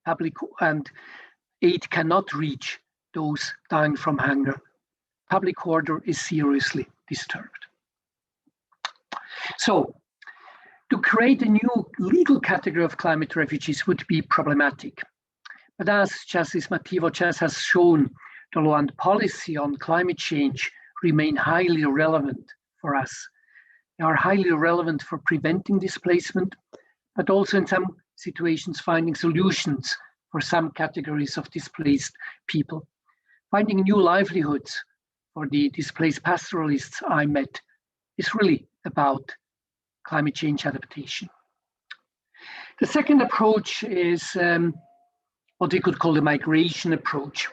public and aid cannot reach those dying from hunger, public order is seriously disturbed. So, to create a new legal category of climate refugees would be problematic. But as Justice Mativo just has shown, the law and policy on climate change remain highly relevant for us. They are highly relevant for preventing displacement, but also in some situations finding solutions for some categories of displaced people. Finding new livelihoods for the displaced pastoralists I met is really about climate change adaptation. The second approach is what we could call the migration approach.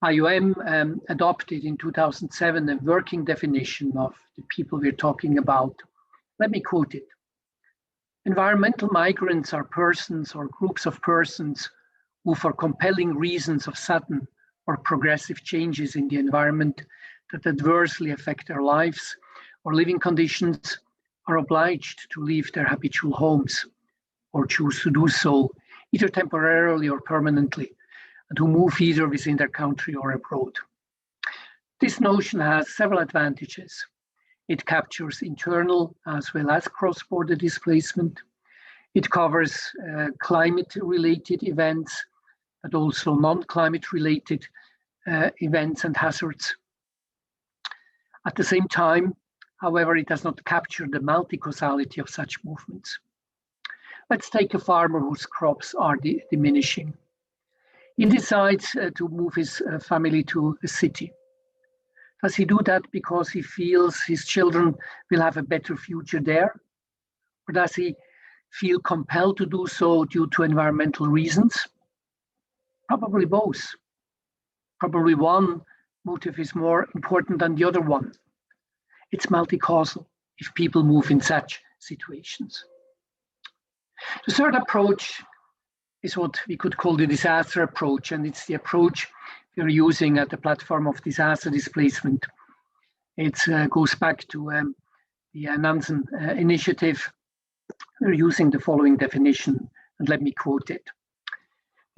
IOM adopted in 2007 a working definition of the people we're talking about. Let me quote it. Environmental migrants are persons or groups of persons who, for compelling reasons of sudden or progressive changes in the environment that adversely affect their lives or living conditions, are obliged to leave their habitual homes or choose to do so, either temporarily or permanently, and who move either within their country or abroad. This notion has several advantages. It captures internal as well as cross-border displacement. It covers climate-related events, but also non-climate-related events and hazards. At the same time, however, it does not capture the multi-causality of such movements. Let's take a farmer whose crops are diminishing. He decides to move his family to a city. Does he do that because he feels his children will have a better future there? Or does he feel compelled to do so due to environmental reasons? Probably both. Probably one motive is more important than the other one. It's multi-causal if people move in such situations. The third approach is what we could call the disaster approach, and it's the approach we're using at the platform of disaster displacement. It goes back to the Nansen initiative. We're using the following definition, and let me quote it.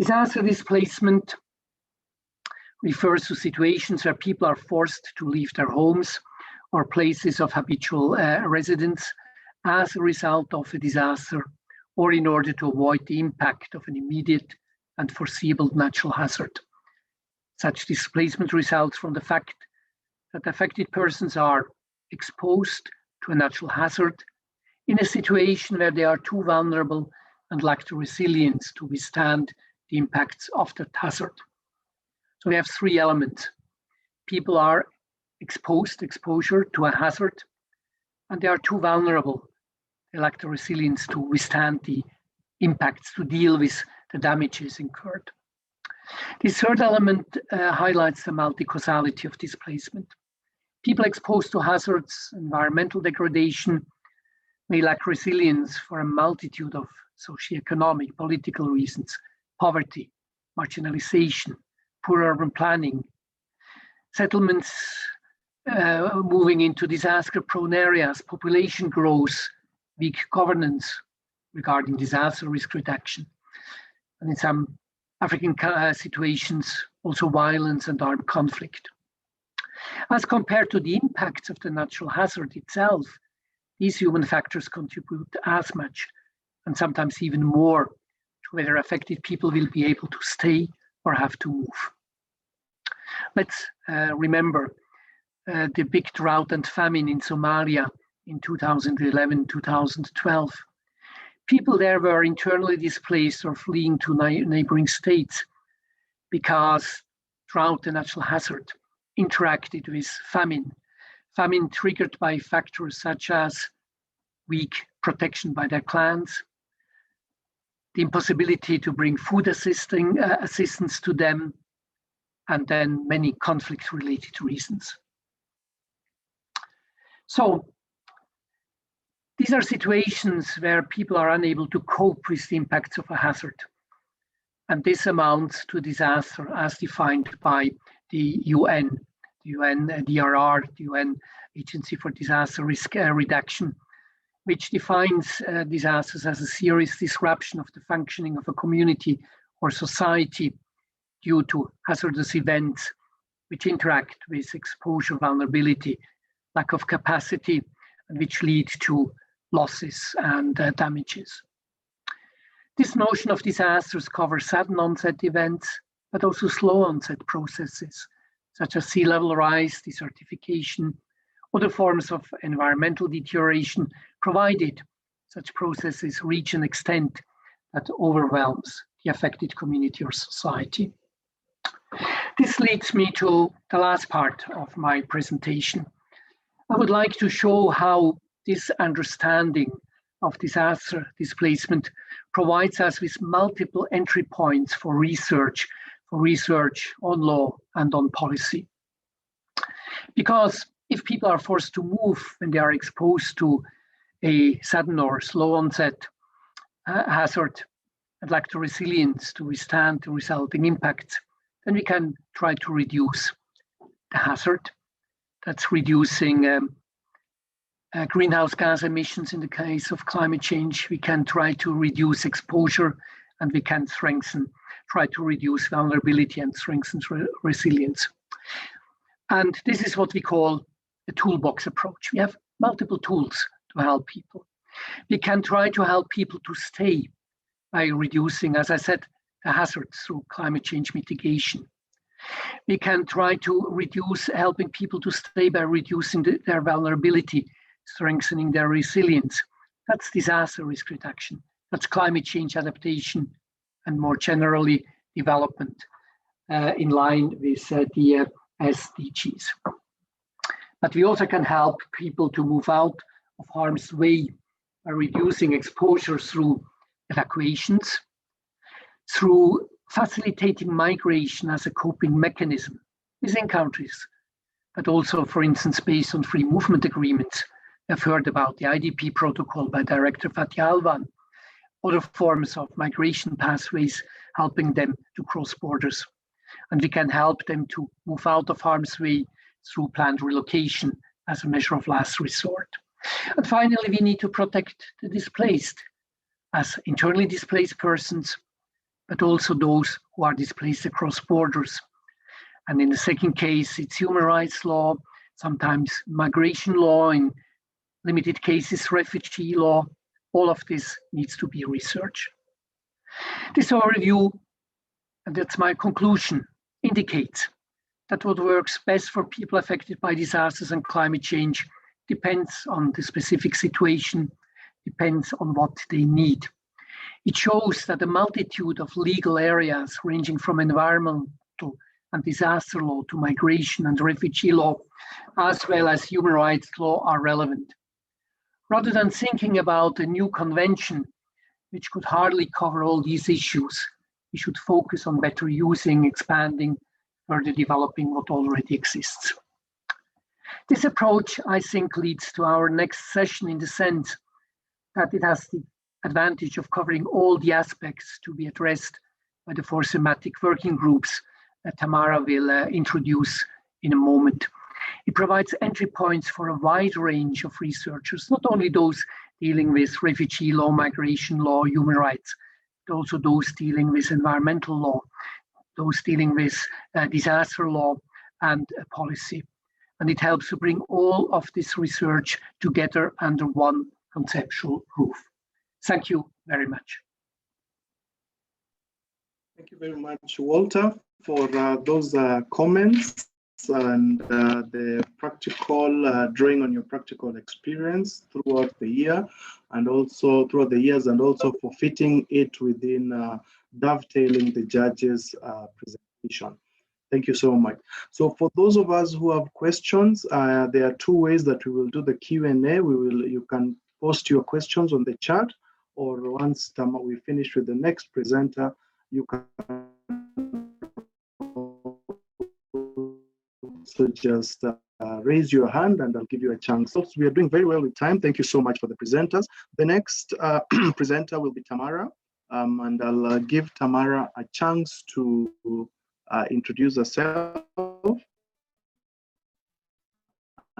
Disaster displacement refers to situations where people are forced to leave their homes or places of habitual residence as a result of a disaster, or in order to avoid the impact of an immediate and foreseeable natural hazard. Such displacement results from the fact that affected persons are exposed to a natural hazard in a situation where they are too vulnerable and lack the resilience to withstand the impacts of that hazard. So we have three elements. People are exposure to a hazard, and they are too vulnerable. They lack the resilience to withstand the impacts, to deal with the damages incurred. This third element highlights the multi-causality of displacement. People exposed to hazards, environmental degradation, may lack resilience for a multitude of socioeconomic, political reasons: poverty, marginalization, poor urban planning, settlements moving into disaster-prone areas, population growth, weak governance regarding disaster risk reduction, and in some African situations, also violence and armed conflict. As compared to the impacts of the natural hazard itself, these human factors contribute as much, and sometimes even more, to whether affected people will be able to stay or have to move. Let's remember the big drought and famine in Somalia in 2011-2012. People there were internally displaced or fleeing to neighboring states because drought, a natural hazard, interacted with famine. Famine triggered by factors such as weak protection by their clans, the impossibility to bring food assistance to them, and then many conflict-related reasons. So these are situations where people are unable to cope with the impacts of a hazard. And this amounts to disaster as defined by the UN, DRR, the UN Agency for Disaster Risk Reduction, which defines disasters as a serious disruption of the functioning of a community or society due to hazardous events which interact with exposure, vulnerability, lack of capacity, and which lead to losses and damages. This notion of disasters covers sudden onset events, but also slow onset processes, such as sea level rise, desertification, other forms of environmental deterioration, provided such processes reach an extent that overwhelms the affected community or society. This leads me to the last part of my presentation. I would like to show how this understanding of disaster displacement provides us with multiple entry points for research on law and on policy. Because if people are forced to move when they are exposed to a sudden or slow onset hazard and lack the resilience to withstand the resulting impacts, then we can try to reduce the hazard. That's reducing greenhouse gas emissions in the case of climate change. We can try to reduce exposure, and we can try to reduce vulnerability and strengthen resilience. And this is what we call a toolbox approach. We have multiple tools to help people. We can try to help people to stay by reducing, as I said, the hazards through climate change mitigation. We can try to reduce, helping people to stay by reducing their vulnerability, strengthening their resilience. That's disaster risk reduction. That's climate change adaptation, and more generally, development in line with the SDGs. But we also can help people to move out of harm's way by reducing exposure through evacuations, through facilitating migration as a coping mechanism within countries, but also, for instance, based on free movement agreements. I've heard about the IDP protocol by Director Fatih Alvan, other forms of migration pathways, helping them to cross borders. And we can help them to move out of harm's way through planned relocation as a measure of last resort. And finally, we need to protect the displaced as internally displaced persons, but also those who are displaced across borders. And in the second case, it's human rights law, sometimes migration law, in limited cases, refugee law. All of this needs to be researched. This overview, and that's my conclusion, indicates that what works best for people affected by disasters and climate change depends on the specific situation, depends on what they need. It shows that a multitude of legal areas ranging from environmental and disaster law to migration and refugee law, as well as human rights law, are relevant. Rather than thinking about a new convention, which could hardly cover all these issues, we should focus on better using, expanding, further developing what already exists. This approach, I think, leads to our next session in the sense that it has the advantage of covering all the aspects to be addressed by the 4 thematic working groups that Tamara will introduce in a moment. It provides entry points for a wide range of researchers, not only those dealing with refugee law, migration law, human rights, but also those dealing with environmental law, those dealing with disaster law and policy. And it helps to bring all of this research together under one conceptual roof. Thank you very much. Thank you very much, Walter, for those comments and the practical drawing on your practical experience throughout the year and also throughout the years, and also for fitting it within dovetailing the judges' presentation. Thank you so much. So for those of us who have questions, there are 2 ways that we will do the Q&A. You can post your questions on the chat, or once we finish with the next presenter, you can also just raise your hand and I'll give you a chance. So we are doing very well with time. Thank you so much for the presenters. The next presenter will be Tamara, and I'll give Tamara a chance to introduce herself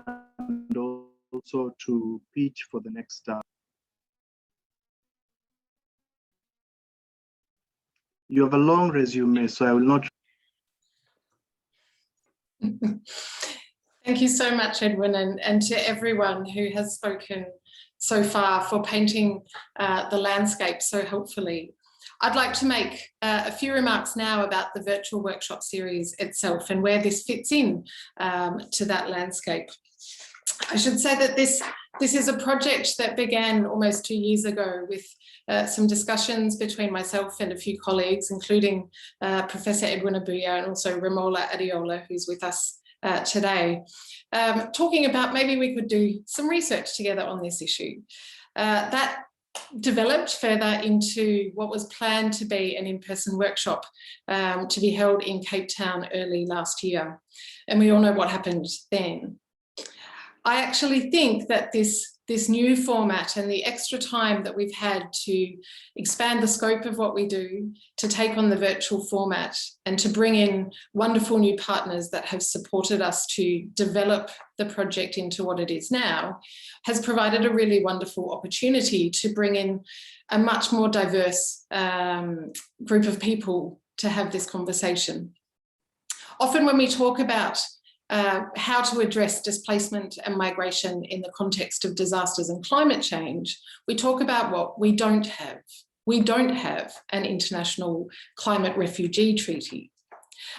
and also to pitch for the next. You have a long resume, so I will not. Thank you so much, Edwin, and to everyone who has spoken so far for painting the landscape so helpfully. I'd like to make a few remarks now about the virtual workshop series itself and where this fits in to that landscape. I should say that this is a project that began almost 2 years ago with some discussions between myself and a few colleagues, including Professor Edwin Abuya and also Romola Adiola, who's with us today, talking about maybe we could do some research together on this issue. That developed further into what was planned to be an in-person workshop to be held in Cape Town early last year. And we all know what happened then. I actually think that this new format and the extra time that we've had to expand the scope of what we do, to take on the virtual format and to bring in wonderful new partners that have supported us to develop the project into what it is now, has provided a really wonderful opportunity to bring in a much more diverse group of people to have this conversation. Often when we talk about how to address displacement and migration in the context of disasters and climate change, we talk about what we don't have. We don't have an international climate refugee treaty.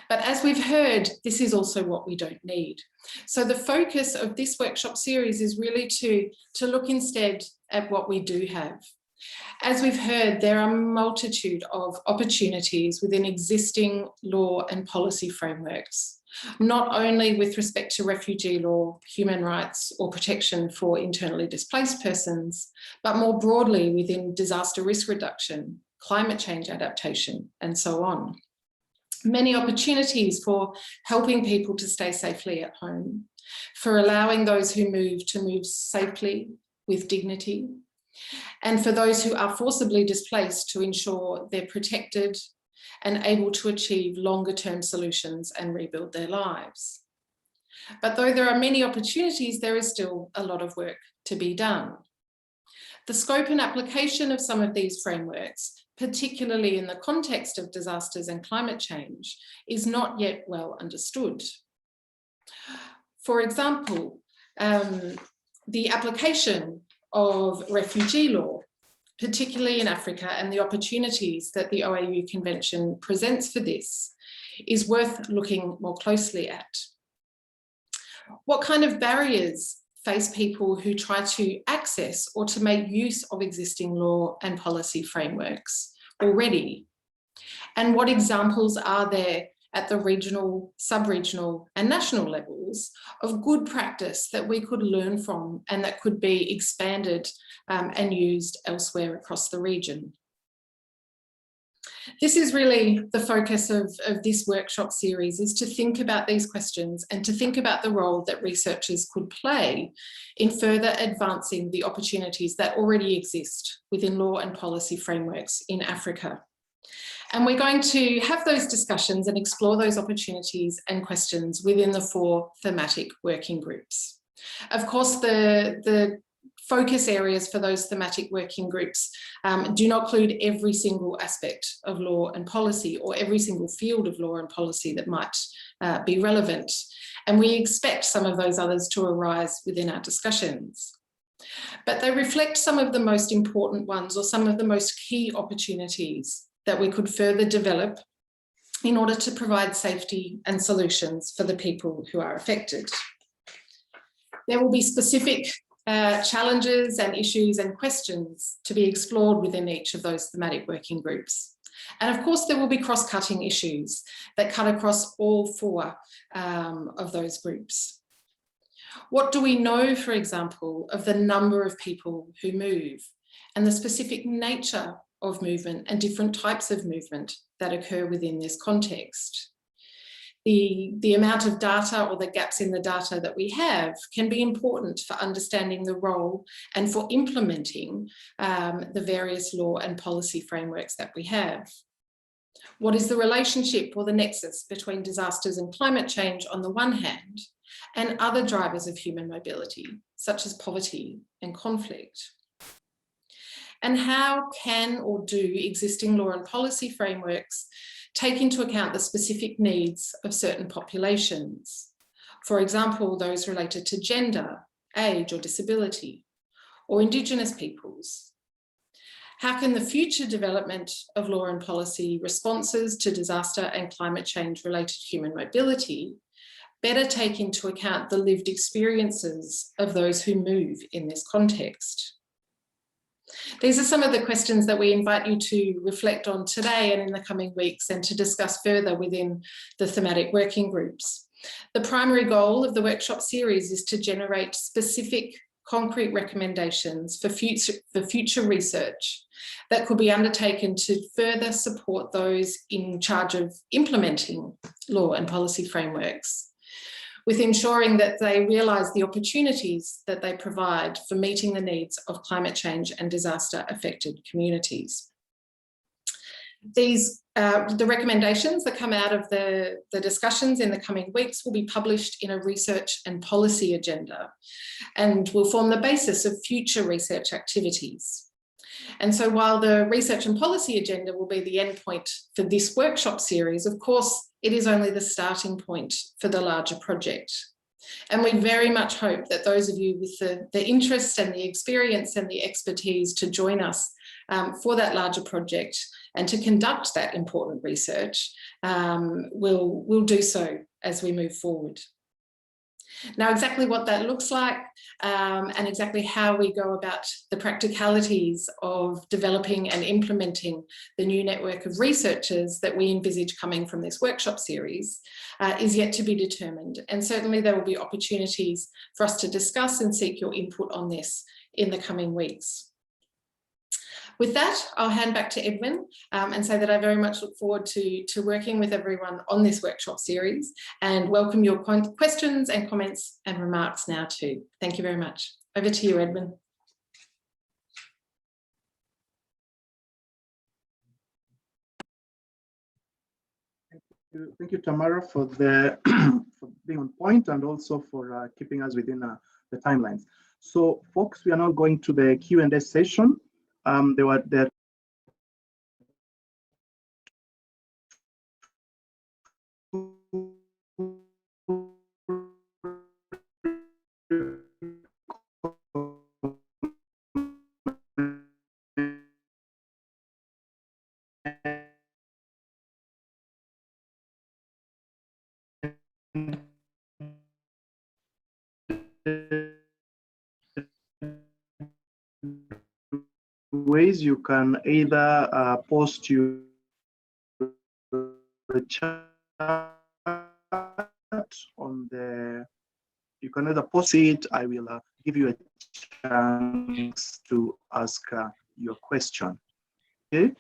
But as we've heard, this is also what we don't need. So the focus of this workshop series is really to look instead at what we do have. As we've heard, there are a multitude of opportunities within existing law and policy frameworks, not only with respect to refugee law, human rights, or protection for internally displaced persons, but more broadly within disaster risk reduction, climate change adaptation, and so on. Many opportunities for helping people to stay safely at home, for allowing those who move to move safely with dignity, and for those who are forcibly displaced to ensure they're protected and able to achieve longer-term solutions and rebuild their lives. But though there are many opportunities, there is still a lot of work to be done. The scope and application of some of these frameworks, particularly in the context of disasters and climate change, is not yet well understood. For example, the application of refugee law, particularly in Africa, and the opportunities that the OAU Convention presents for this, is worth looking more closely at. What kind of barriers face people who try to access or to make use of existing law and policy frameworks already? And what examples are there at the regional, sub-regional and national levels of good practice that we could learn from and that could be expanded and used elsewhere across the region? This is really the focus of this workshop series, is to think about these questions and to think about the role that researchers could play in further advancing the opportunities that already exist within law and policy frameworks in Africa. And we're going to have those discussions and explore those opportunities and questions within the 4 thematic working groups. Of course, the focus areas for those thematic working groups do not include every single aspect of law and policy or every single field of law and policy that might be relevant. And we expect some of those others to arise within our discussions. But they reflect some of the most important ones or some of the most key opportunities that we could further develop in order to provide safety and solutions for the people who are affected. There will be specific challenges and issues and questions to be explored within each of those thematic working groups. And of course, there will be cross-cutting issues that cut across all 4 of those groups. What do we know, for example, of the number of people who move and the specific nature of movement and different types of movement that occur within this context? The amount of data or the gaps in the data that we have can be important for understanding the role and for implementing the various law and policy frameworks that we have. What is the relationship or the nexus between disasters and climate change on the one hand and other drivers of human mobility, such as poverty and conflict? And how can or do existing law and policy frameworks take into account the specific needs of certain populations? For example, those related to gender, age or disability, or Indigenous peoples. How can the future development of law and policy responses to disaster and climate change related human mobility better take into account the lived experiences of those who move in this context? These are some of the questions that we invite you to reflect on today and in the coming weeks, and to discuss further within the thematic working groups. The primary goal of the workshop series is to generate specific, concrete recommendations for future research that could be undertaken to further support those in charge of implementing law and policy frameworks, with ensuring that they realise the opportunities that they provide for meeting the needs of climate change and disaster affected communities. The recommendations that come out of the discussions in the coming weeks will be published in a research and policy agenda and will form the basis of future research activities. And so while the research and policy agenda will be the endpoint for this workshop series, of course, it is only the starting point for the larger project. And we very much hope that those of you with the interest and the experience and the expertise to join us for that larger project and to conduct that important research will do so as we move forward. Now, exactly what that looks like and exactly how we go about the practicalities of developing and implementing the new network of researchers that we envisage coming from this workshop series is yet to be determined. And certainly there will be opportunities for us to discuss and seek your input on this in the coming weeks. With that, I'll hand back to Edwin and say that I very much look forward to working with everyone on this workshop series, and welcome your questions and comments and remarks now too. Thank you very much. Over to you, Edwin. Thank you, Tamara, for for being on point and also for keeping us within the timelines. So, folks, we are now going to the Q&A session. There ways you can either post your chat on the, you can either post it, I will give you a chance to ask your question. Okay,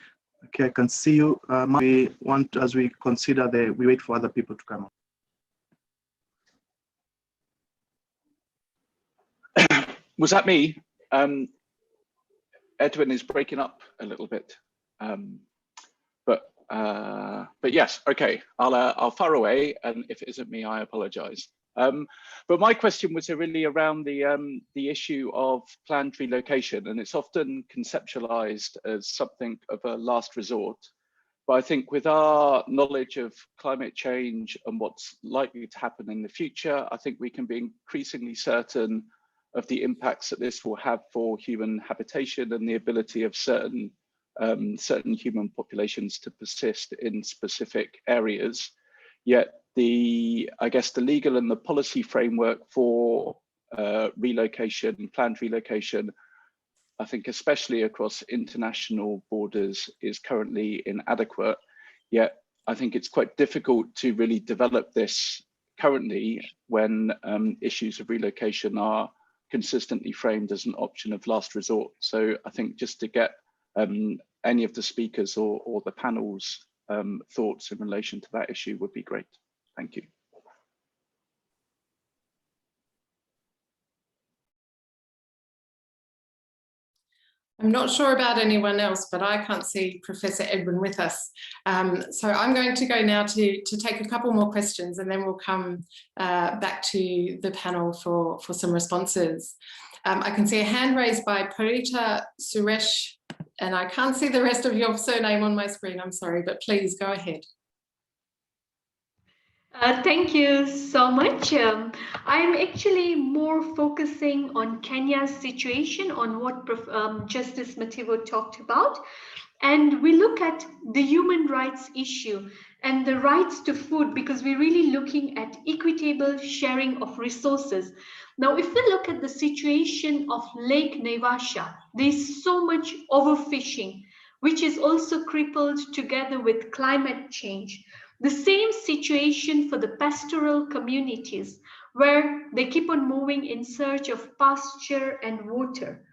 I can see you. We want, as we consider we wait for other people to come up. Was that me? Edwin is breaking up a little bit, but yes, okay. I'll fire away, and if it isn't me, I apologise. But my question was really around the issue of planned relocation, and it's often conceptualised as something of a last resort. But I think with our knowledge of climate change and what's likely to happen in the future, I think we can be increasingly certain of the impacts that this will have for human habitation and the ability of certain human populations to persist in specific areas. Yet I guess the legal and the policy framework for relocation, planned relocation, I think especially across international borders, is currently inadequate. Yet I think it's quite difficult to really develop this currently when issues of relocation are consistently framed as an option of last resort. So I think just to get any of the speakers or the panel's thoughts in relation to that issue would be great. Thank you. I'm not sure about anyone else, but I can't see Professor Edwin with us. So I'm going to go now to take a couple more questions, and then we'll come back to the panel for some responses. I can see a hand raised by Parita Suresh, and I can't see the rest of your surname on my screen, I'm sorry, but please go ahead. Thank you so much. I'm actually more focusing on Kenya's situation, on what Justice Mativo talked about. And we look at the human rights issue and the rights to food, because we're really looking at equitable sharing of resources. Now, if we look at the situation of Lake Naivasha, there's so much overfishing, which is also crippled together with climate change. The same situation for the pastoral communities, where they keep on moving in search of pasture and water.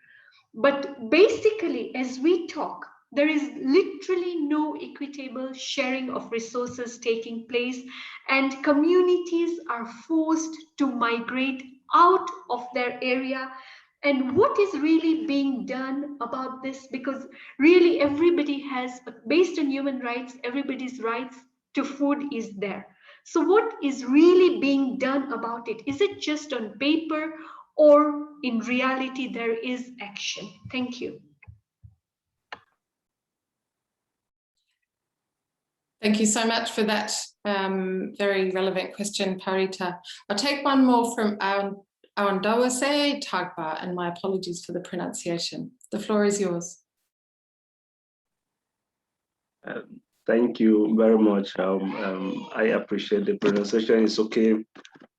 But basically, as we talk, there is literally no equitable sharing of resources taking place, and communities are forced to migrate out of their area. And what is really being done about this? Because really everybody has, based on human rights, everybody's rights to food is there. So what is really being done about it? Is it just on paper, or in reality there is action? Thank you. Thank you so much for that very relevant question, Parita. I'll take one more from Awandawase Tagba, and my apologies for the pronunciation. The floor is yours. Thank you very much. I appreciate the pronunciation. It's okay.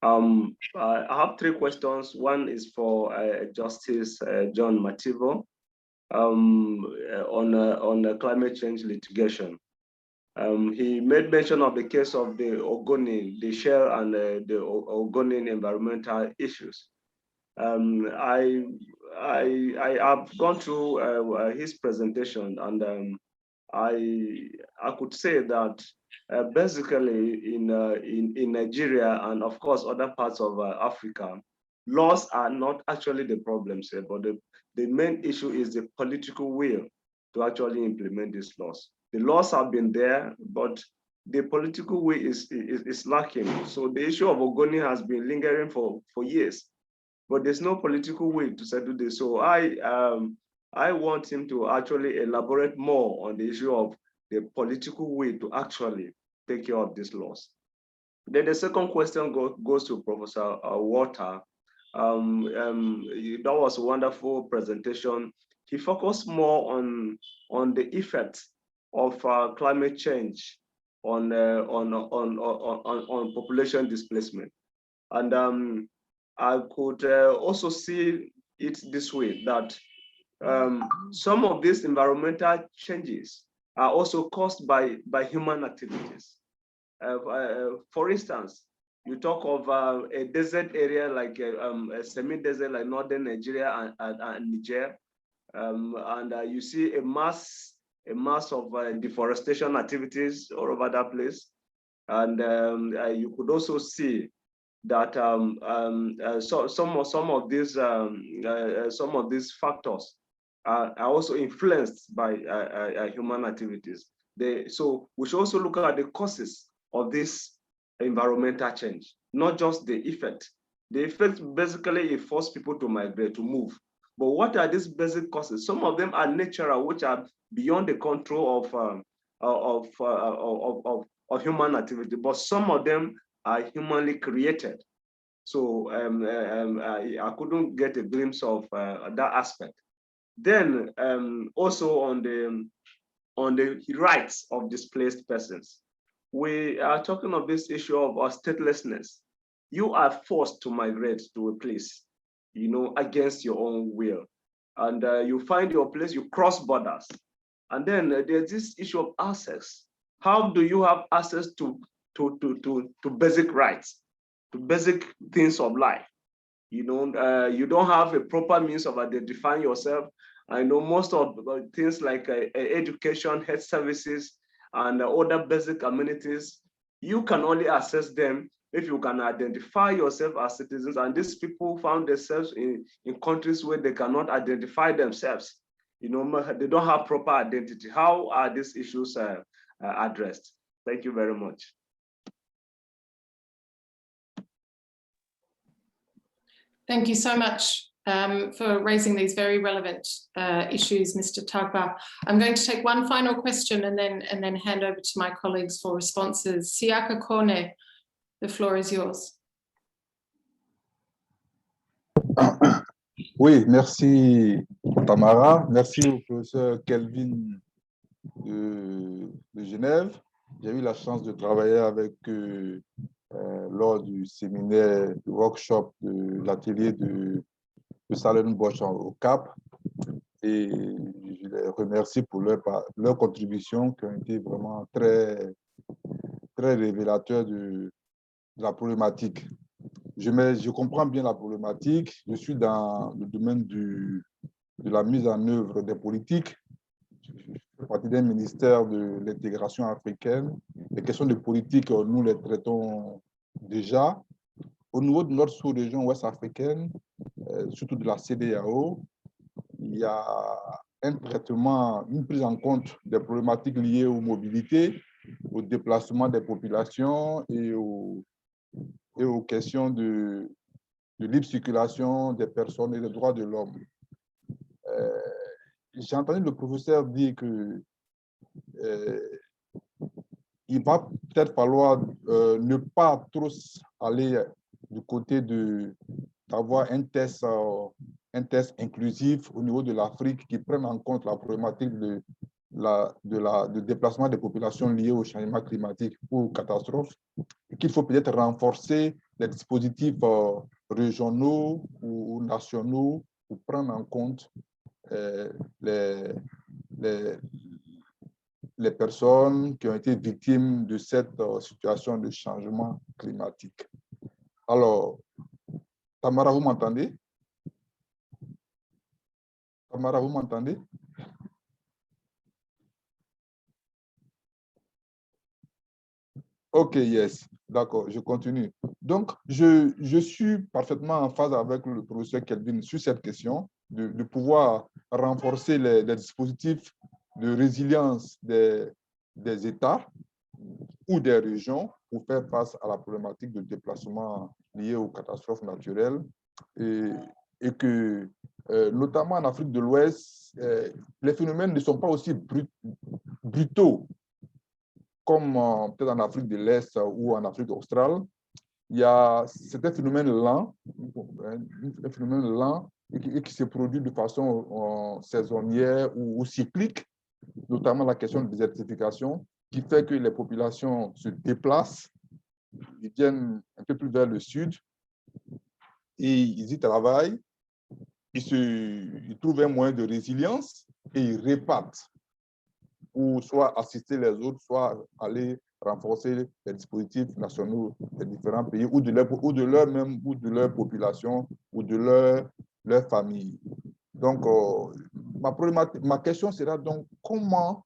I have three questions. One is for Justice John Mativo on climate change litigation. He made mention of the case of the Ogoni, the Shell and the Ogoni environmental issues. I have gone through his presentation, and I could say that basically in Nigeria and of course other parts of Africa, laws are not actually the problems here, but the main issue is the political will to actually implement these laws. The laws have been there, but the political will is lacking. So the issue of Ogoni has been lingering for years, but there's no political will to settle this. So I want him to actually elaborate more on the issue of the political will to actually take care of this loss. Then the second question goes to Professor Walter. That was a wonderful presentation. He focused more on the effects of climate change on population displacement, and I could also see it this way, that some of these environmental changes are also caused by human activities. For instance, you talk of a desert area like a semi-desert like northern Nigeria and Niger, and you see a mass of deforestation activities all over that place, and you could also see that some of these factors are also influenced by human activities. So we should also look at the causes of this environmental change, not just the effect. The effect basically it forces people to migrate, to move. But what are these basic causes? Some of them are natural, which are beyond the control of human activity, but some of them are humanly created. So I couldn't get a glimpse of that aspect. Then also on the rights of displaced persons, we are talking of this issue of statelessness. You are forced to migrate to a place, against your own will, and you find your place, you cross borders, and then there's this issue of access. How do you have access to basic rights, to basic things of life? You don't have a proper means of identifying yourself. I know most of things like education, health services, and other basic amenities, you can only access them if you can identify yourself as citizens. And these people found themselves in countries where they cannot identify themselves. They don't have proper identity. How are these issues addressed? Thank you very much. Thank you so much for raising these very relevant issues, Mr. Tagba. I'm going to take one final question and then hand over to my colleagues for responses. Siaka Kone, the floor is yours. Oui, merci Tamara, merci au professeur Kelvin de Genève. J'ai eu la chance de travailler avec lors du séminaire, du workshop de l'atelier de Stellenbosch au Cap, et je les remercie pour leur contribution qui ont été vraiment très, très révélateurs de la problématique. Je comprends bien la problématique. Je suis dans le domaine de la mise en œuvre des politiques. Je fais partie d'un ministère de l'intégration africaine. Les questions de politique, nous les traitons déjà. Au niveau de notre sous-région ouest africaine, surtout de la CEDEAO, il y a un traitement, une prise en compte des problématiques liées aux mobilités, au déplacement des populations et aux questions de libre circulation des personnes et des droits de l'homme. J'ai entendu le professeur dire que il va peut-être falloir ne pas trop aller du côté d'avoir un test inclusif au niveau de l'Afrique qui prenne en compte la problématique de déplacement des populations liées au changement climatique ou aux catastrophes, et qu'il faut peut-être renforcer les dispositifs régionaux ou nationaux pour prendre en compte les personnes qui ont été victimes de cette situation de changement climatique. Alors, Tamara, vous m'entendez? Tamara, vous m'entendez? OK, yes. D'accord, je continue. Donc, je suis parfaitement en phase avec le professeur Kelvin sur cette question de pouvoir renforcer les dispositifs de résilience des États ou des régions pour faire face à la problématique de déplacement liée aux catastrophes naturelles et que, notamment en Afrique de l'Ouest, les phénomènes ne sont pas aussi brutaux comme peut-être en Afrique de l'Est ou en Afrique australe. C'est un phénomène lent, et qui se produit de façon saisonnière ou cyclique, notamment la question de désertification, qui fait que les populations se déplacent, ils viennent un peu plus vers le sud, et ils y travaillent, ils trouvent un moyen de résilience et ils repartent pour soit assister les autres, soit aller renforcer les dispositifs nationaux des différents pays ou de leur population ou de leur famille. Donc, ma question sera donc comment,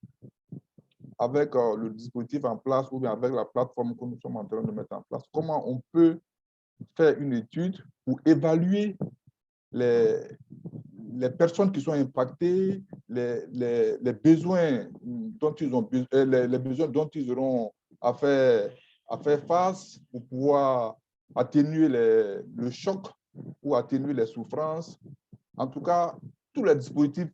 avec le dispositif en place ou bien avec la plateforme que nous sommes en train de mettre en place, comment on peut faire une étude pour évaluer les personnes qui sont impactées, les besoins dont ils ont les besoins dont ils auront à faire face pour pouvoir atténuer le choc ou atténuer les souffrances. En tout cas, tous les dispositifs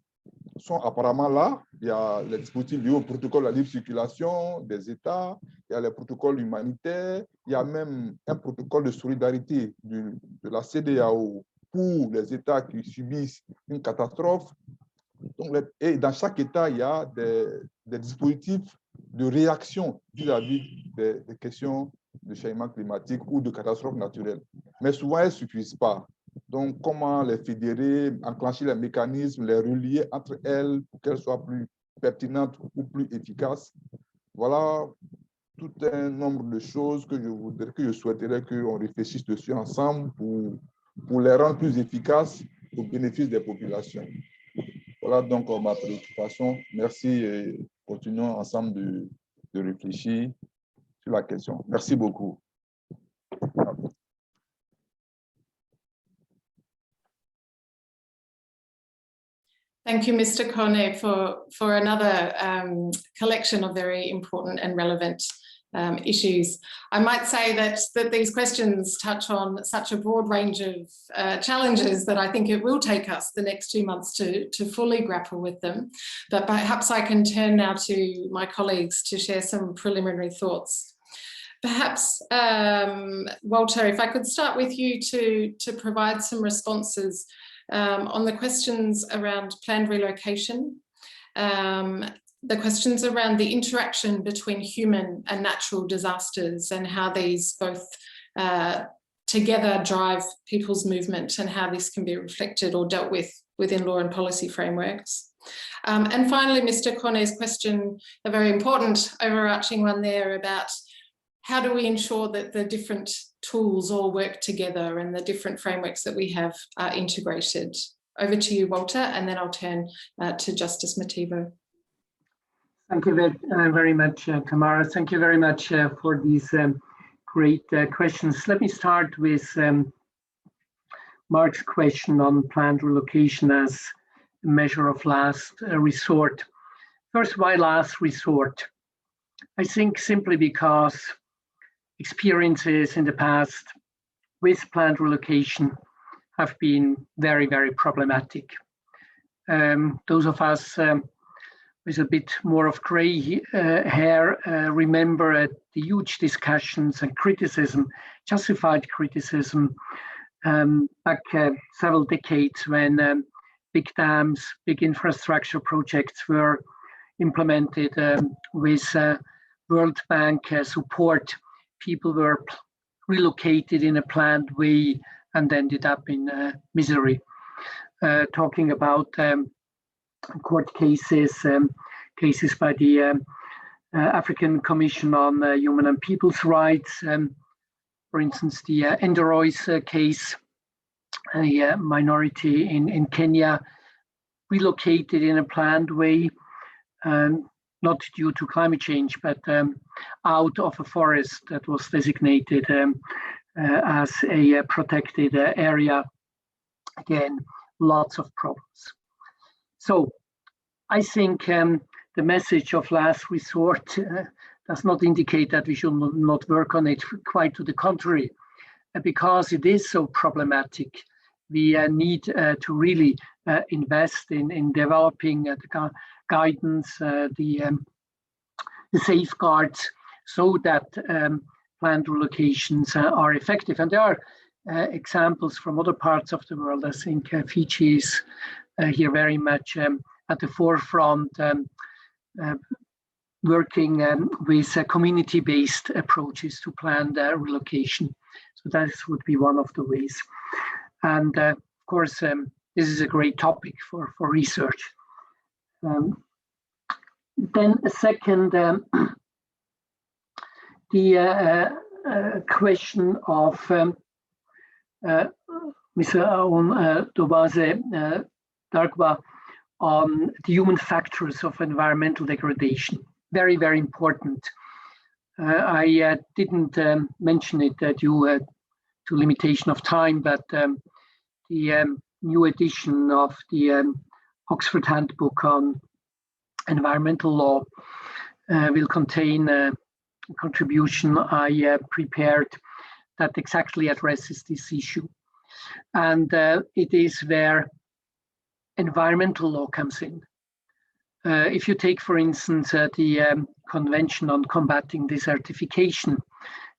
sont apparemment là. Il y a les dispositifs liés au protocole de la libre circulation des États, il y a les protocoles humanitaires, il y a même un protocole de solidarité de la CEDEAO pour les États qui subissent une catastrophe. Donc, et dans chaque État, il y a des dispositifs de réaction vis-à-vis des questions de changement climatique ou de catastrophes naturelles. Mais souvent, elles ne suffisent pas. Donc, comment les fédérer, enclencher les mécanismes, les relier entre elles pour qu'elles soient plus pertinentes ou plus efficaces. Voilà tout un nombre de choses que je souhaiterais qu'on réfléchisse dessus ensemble pour les rendre plus efficaces au bénéfice des populations. Voilà donc ma préoccupation. Merci et continuons ensemble de réfléchir sur la question. Merci beaucoup. Thank you, Mr. Kone, for another collection of very important and relevant issues. I might say that these questions touch on such a broad range of challenges that I think it will take us the next 2 months to fully grapple with them. But perhaps I can turn now to my colleagues to share some preliminary thoughts. Perhaps, Walter, if I could start with you to provide some responses on the questions around planned relocation, the questions around the interaction between human and natural disasters and how these both together drive people's movement and how this can be reflected or dealt with within law and policy frameworks. And finally, Mr. Kone's question, a very important overarching one there about how do we ensure that the different tools all work together and the different frameworks that we have are integrated. Over to you, Walter, and then I'll turn to Justice Mativo. Thank you very much, Tamara. Thank you very much for these great questions. Let me start with Mark's question on planned relocation as a measure of last resort. First, why last resort? I think simply because experiences in the past with planned relocation have been very, very problematic. Those of us with a bit more of gray hair remember the huge discussions and criticism, justified criticism, back several decades when big dams, big infrastructure projects were implemented with World Bank support. People were relocated in a planned way and ended up in misery. Talking about court cases, cases by the African Commission on Human and People's Rights, for instance, the Endorois case, a minority in Kenya, relocated in a planned way, not due to climate change, but out of a forest that was designated as a protected area. Again, lots of problems. So I think the message of last resort does not indicate that we should not work on it, quite to the contrary. Because it is so problematic, we need to really invest in developing the guidance, the safeguards, so that planned relocations are effective. And there are examples from other parts of the world. I think Fiji is here very much at the forefront, working with community-based approaches to planned relocation. So that would be one of the ways. And of course, this is a great topic for research. Then a second, the question of Mr. Aoun Dobase Darkwa on the human factors of environmental degradation. Very, very important. I didn't mention it due to limitation of time, but the new edition of the Oxford Handbook on Environmental Law will contain a contribution I prepared that exactly addresses this issue. And it is where environmental law comes in. If you take, for instance, the Convention on Combating Desertification,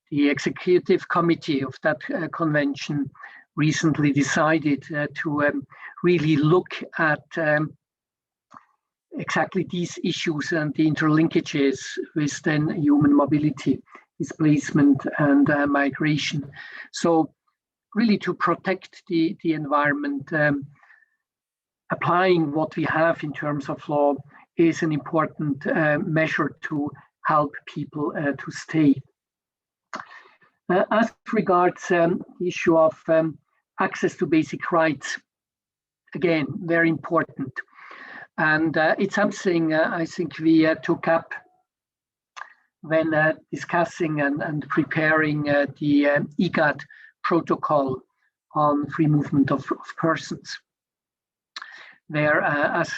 the Executive Committee of that convention recently decided to really look at exactly these issues and the interlinkages with then human mobility, displacement, and migration. So really to protect the environment, applying what we have in terms of law is an important measure to help people to stay. As regards the issue of access to basic rights, again, very important. And it's something I think we took up when discussing and preparing the IGAD protocol on free movement of persons. There, as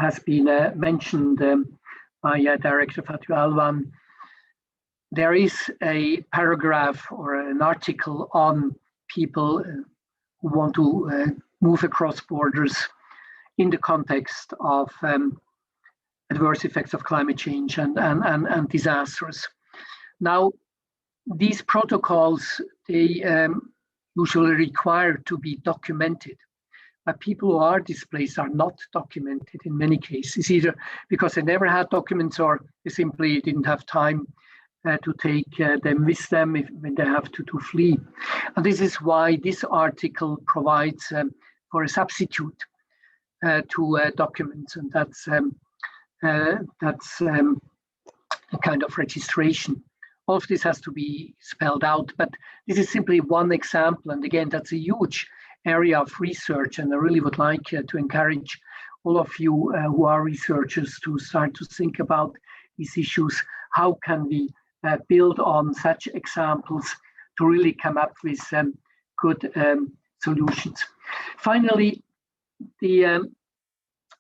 has been mentioned by Director Fatou Alwan, there is a paragraph or an article on people who want to move across borders in the context of adverse effects of climate change and disasters. Now, these protocols, they usually require to be documented, but people who are displaced are not documented in many cases, either because they never had documents or they simply didn't have time to take them with them when they have to flee. And this is why this article provides for a substitute to documents, and that's a kind of registration. All of this has to be spelled out, but this is simply one example. And again, that's a huge area of research, and I really would like to encourage all of you who are researchers to start to think about these issues. How can we build on such examples to really come up with good solutions? Finally, the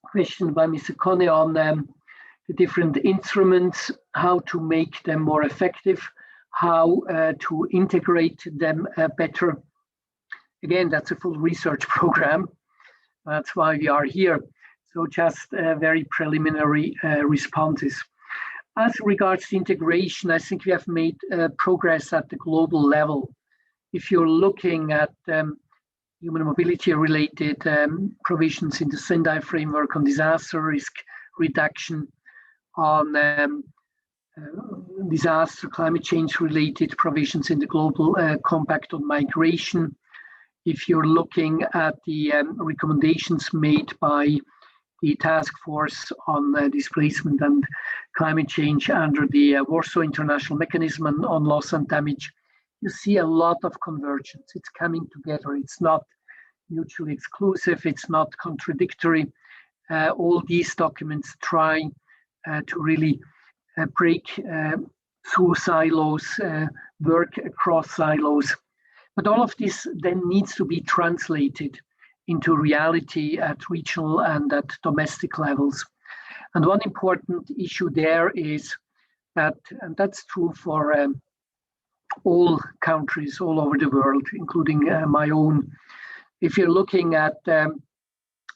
question by Mr. Kone on the different instruments, how to make them more effective, how to integrate them better. Again, that's a full research program. That's why we are here. So just very preliminary responses. As regards to integration, I think we have made progress at the global level. If you're looking at human mobility related provisions in the Sendai framework on disaster risk reduction, on disaster climate change related provisions in the global compact on migration, if you're looking at the recommendations made by the task force on displacement and climate change under the Warsaw International Mechanism on loss and damage, you see a lot of convergence. It's coming together. It's not mutually exclusive. It's not contradictory. All these documents try to really break through silos, work across silos. But all of this then needs to be translated into reality at regional and at domestic levels. And one important issue there is and that's true for all countries all over the world, including my own. If you're looking at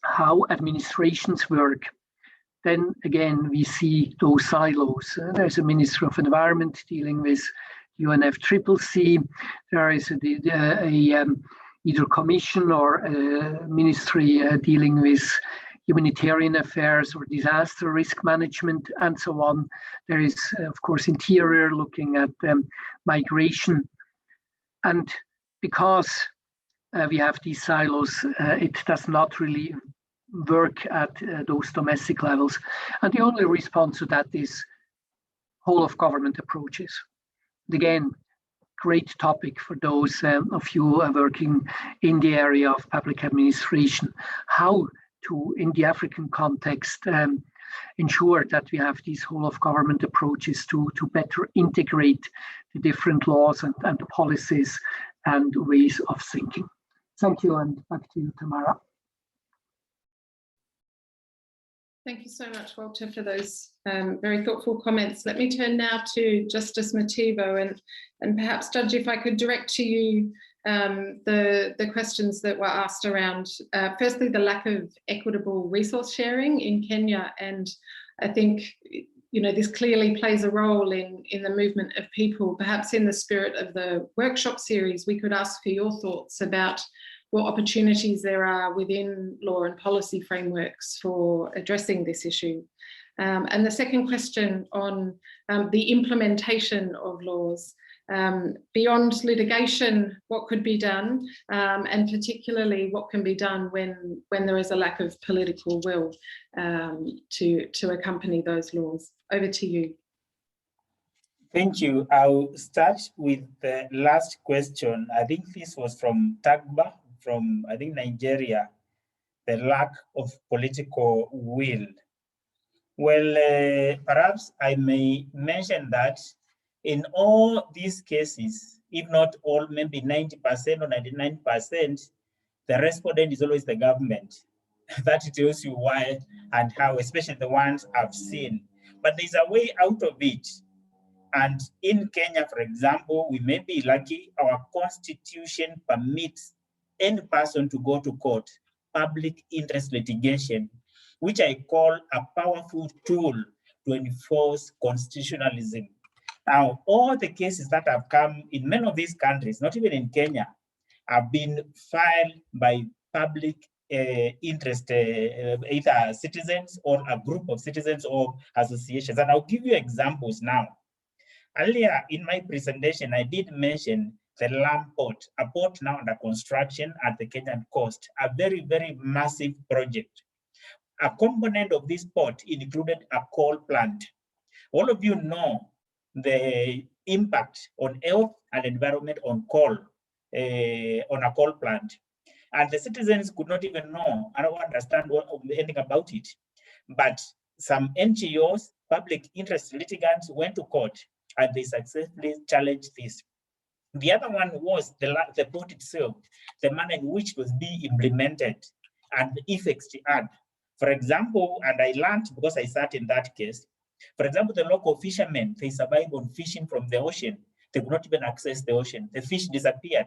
how administrations work, then again, we see those silos. There's a Ministry of Environment dealing with UNFCCC. There is either commission or a ministry dealing with humanitarian affairs or disaster risk management and so on. There is, of course, Interior looking at migration. And because we have these silos, it does not really work at those domestic levels. And the only response to that is whole of government approaches. Again, great topic for those of you who are working in the area of public administration, how to, in the African context, ensure that we have these whole of government approaches to better integrate the different laws and policies and ways of thinking. Thank you, and back to you, Tamara. Thank you so much, Walter, for those very thoughtful comments. Let me turn now to Justice Mativo, and perhaps, Judge, if I could direct to you the questions that were asked around, firstly, the lack of equitable resource sharing in Kenya. And I think, you know, this clearly plays a role in the movement of people. Perhaps in the spirit of the workshop series, we could ask for your thoughts about what opportunities there are within law and policy frameworks for addressing this issue. And the second question on the implementation of laws. Beyond litigation, what could be done, and particularly what can be done when there is a lack of political will to accompany those laws? Over to you. Thank you. I'll start with the last question. I think this was from Tagba, from, I think, Nigeria, the lack of political will. Well, perhaps I may mention that in all these cases, if not all, maybe 90% or 99%, the respondent is always the government. That tells you why and how, especially the ones I've seen. But there's a way out of it. And in Kenya, for example, we may be lucky, our constitution permits any person to go to court, public interest litigation, which I call a powerful tool to enforce constitutionalism. Now, all the cases that have come in many of these countries, not even in Kenya, have been filed by public interest, either citizens or a group of citizens or associations. And I'll give you examples now. Earlier in my presentation, I did mention the Lam Port, a port now under construction at the Kenyan coast, a very, very massive project. A component of this port included a coal plant. All of you know the impact on health and environment on coal, on a coal plant. And the citizens could not even know, I don't understand anything about it. But some NGOs, public interest litigants, went to court and they successfully challenged this. The other one was the port itself, the manner in which it was being implemented and the effects it had. For example, and I learned because I sat in that case, for example, the local fishermen, they survive on fishing from the ocean. They could not even access the ocean. The fish disappeared.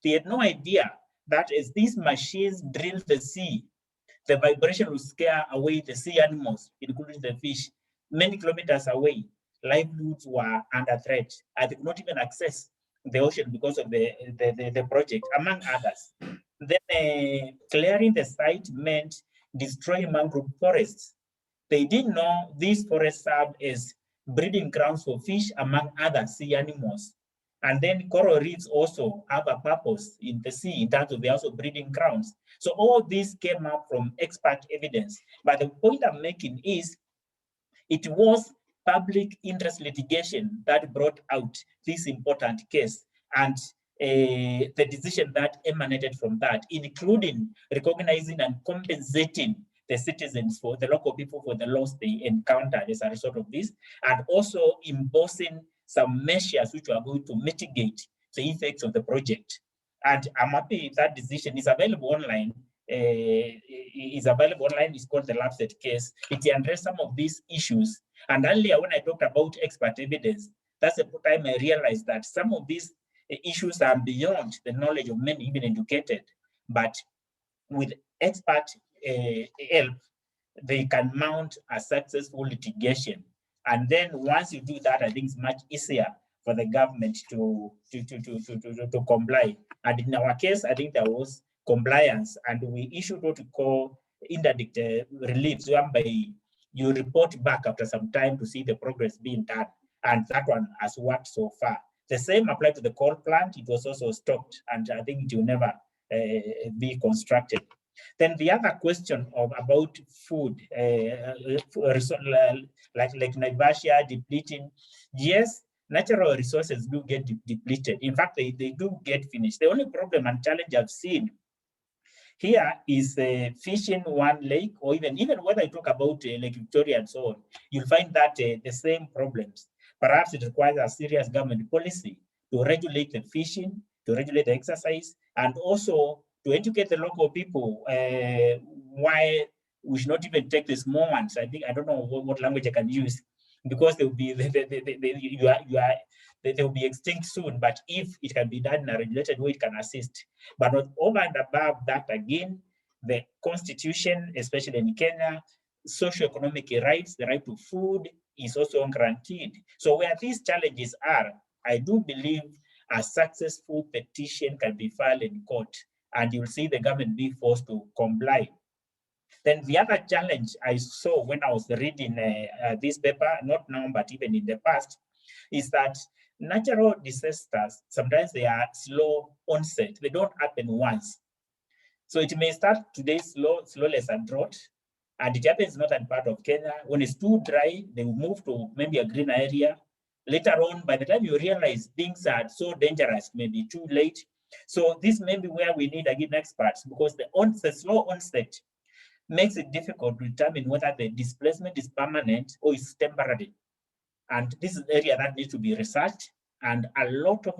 They had no idea that as these machines drill the sea, the vibration will scare away the sea animals, including the fish, many kilometers away. Livelihoods were under threat. And they could not even access the ocean because of the project, among others. Then clearing the site meant destroying mangrove forests. They didn't know these forests served as breeding grounds for fish, among other sea animals. And then coral reefs also have a purpose in the sea in terms of they're also breeding grounds. So all this came up from expert evidence. But the point I'm making is it was public interest litigation that brought out this important case and the decision that emanated from that, including recognizing and compensating the citizens, for the local people, for the loss they encountered as a result of this, and also imposing some measures which are going to mitigate the effects of the project. And I'm happy that decision is available online. is available online. It's called the Lapset case. It addressed some of these issues. And earlier when I talked about expert evidence, that's the time I realized that some of these issues are beyond the knowledge of many, even educated. But with expert help, they can mount a successful litigation. And then once you do that, I think it's much easier for the government to comply. And in our case, I think there was compliance, and we issued what we call interdict reliefs, whereby you report back after some time to see the progress being done. And that one has worked so far. The same applied to the coal plant. It was also stopped, and I think it will never be constructed. Then the other question about food, like Naivasha depleting, yes, natural resources do get depleted. In fact, they do get finished. The only problem and challenge I've seen here is fishing one lake, or even when I talk about Lake Victoria and so on, you'll find that the same problems. Perhaps it requires a serious government policy to regulate the fishing, to regulate the exercise, and also to educate the local people why we should not even take the small ones. I don't know what language I can use, because they will be they will be extinct soon. But if it can be done in a regulated way, it can assist. But not over and above that, again, the constitution, especially in Kenya, socio-economic rights, the right to food is also guaranteed. So where these challenges are, I do believe a successful petition can be filed in court, and you'll see the government be forced to comply. Then the other challenge I saw when I was reading this paper, not now, but even in the past, is that natural disasters, sometimes they are slow onset. They don't happen once. So it may start today slowly as a drought, and it happens in northern part of Kenya. When it's too dry, they will move to maybe a green area. Later on, by the time you realize things are so dangerous, maybe too late. So this may be where we need, again, experts, because the slow onset makes it difficult to determine whether the displacement is permanent or is temporary. And this is an area that needs to be researched, and a lot of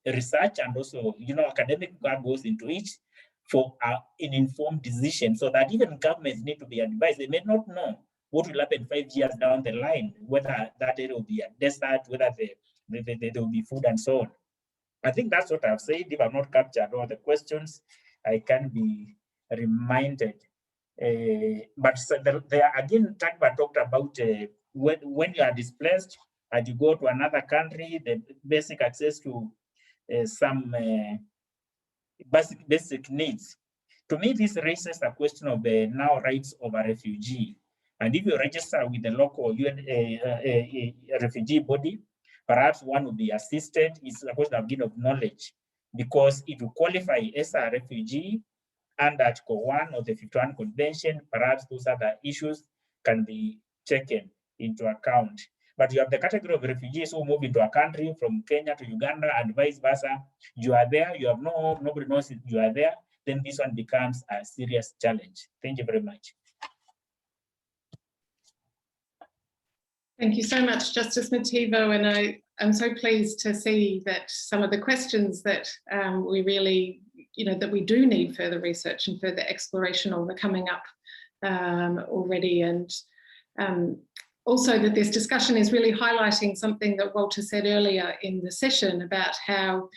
research and also, academic work goes into it for an informed decision, so that even governments need to be advised. They may not know what will happen 5 years down the line, whether that area will be a desert, whether there will be food and so on. I think that's what I've said. If I've not captured all the questions, I can be reminded. But again, Tagba talked about when you are displaced and you go to another country, the basic access to some basic needs. To me, this raises a question of the now rights of a refugee. And if you register with the local refugee body, perhaps one will be assisted. It's a question of knowledge, because if you qualify as a refugee under Article 1 of the 51 Convention, perhaps those other issues can be taken into account. But you have the category of refugees who move into a country from Kenya to Uganda and vice versa. You are there, you have no hope, nobody knows you are there, then this one becomes a serious challenge. Thank you very much. Thank you so much, Justice Mativo, and I'm so pleased to see that some of the questions that we really, that we do need further research and further exploration on are coming up already, and also that this discussion is really highlighting something that Walter said earlier in the session about how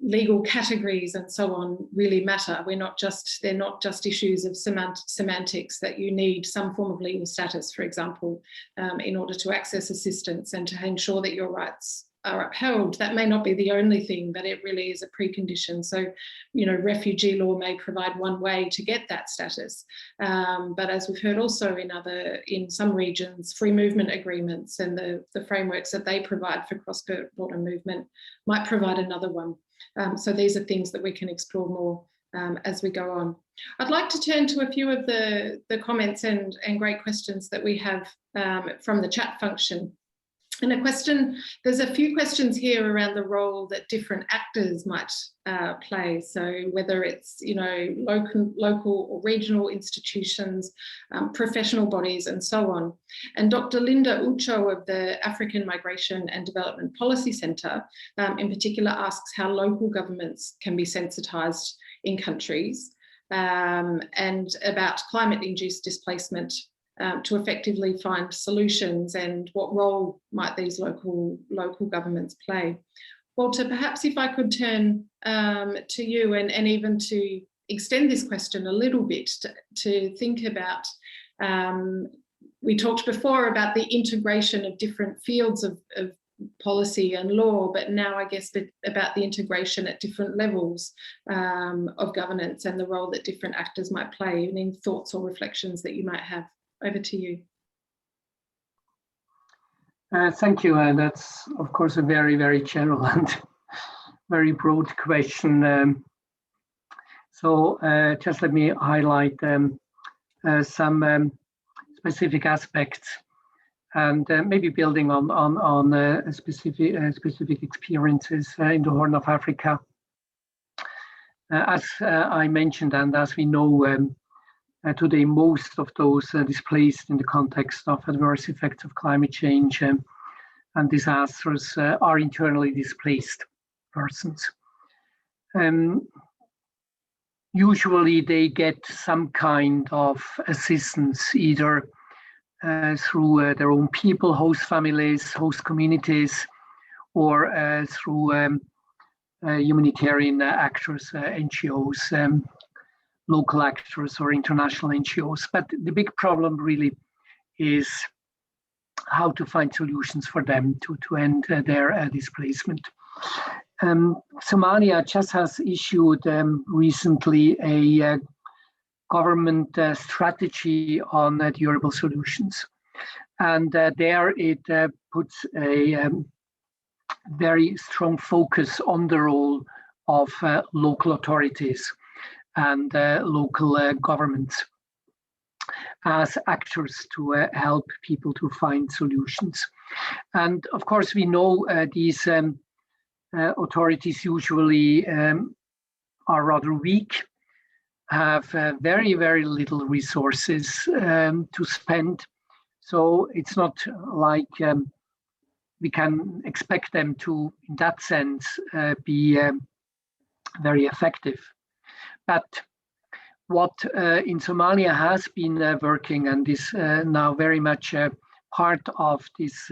legal categories and so on really matter. They're not just issues of semantics, that you need some form of legal status, for example, in order to access assistance and to ensure that your rights are upheld. That may not be the only thing, but it really is a precondition. So, refugee law may provide one way to get that status. But as we've heard also in some regions, free movement agreements and the frameworks that they provide for cross-border movement might provide another one. So these are things that we can explore more as we go on. I'd like to turn to a few of the comments and great questions that we have from the chat function. And there's a few questions here around the role that different actors might play. So whether it's, local or regional institutions, professional bodies and so on. And Dr. Linda Ucho of the African Migration and Development Policy Centre in particular asks how local governments can be sensitised in countries and about climate-induced displacement to effectively find solutions, and what role might these local governments play. Walter, perhaps if I could turn to you and even to extend this question a little bit to think about, we talked before about the integration of different fields of policy and law, but now I guess about the integration at different levels of governance and the role that different actors might play. Any thoughts or reflections that you might have? Over to you. Thank you. That's, of course, a very, very general and very broad question. So just let me highlight some specific aspects, and maybe building on specific experiences in the Horn of Africa. As I mentioned, and as we know, today, most of those displaced in the context of adverse effects of climate change and disasters are internally displaced persons. Usually they get some kind of assistance, either through their own people, host families, host communities, or through humanitarian actors, NGOs, local actors or international NGOs. But the big problem really is how to find solutions for them to end their displacement. Somalia just has issued recently a government strategy on durable solutions. And there it puts a very strong focus on the role of local authorities and local governments as actors to help people to find solutions. And of course, we know these authorities usually are rather weak, have very, very little resources to spend. So it's not like we can expect them to, in that sense, be very effective. But what in Somalia has been working and is now very much part of this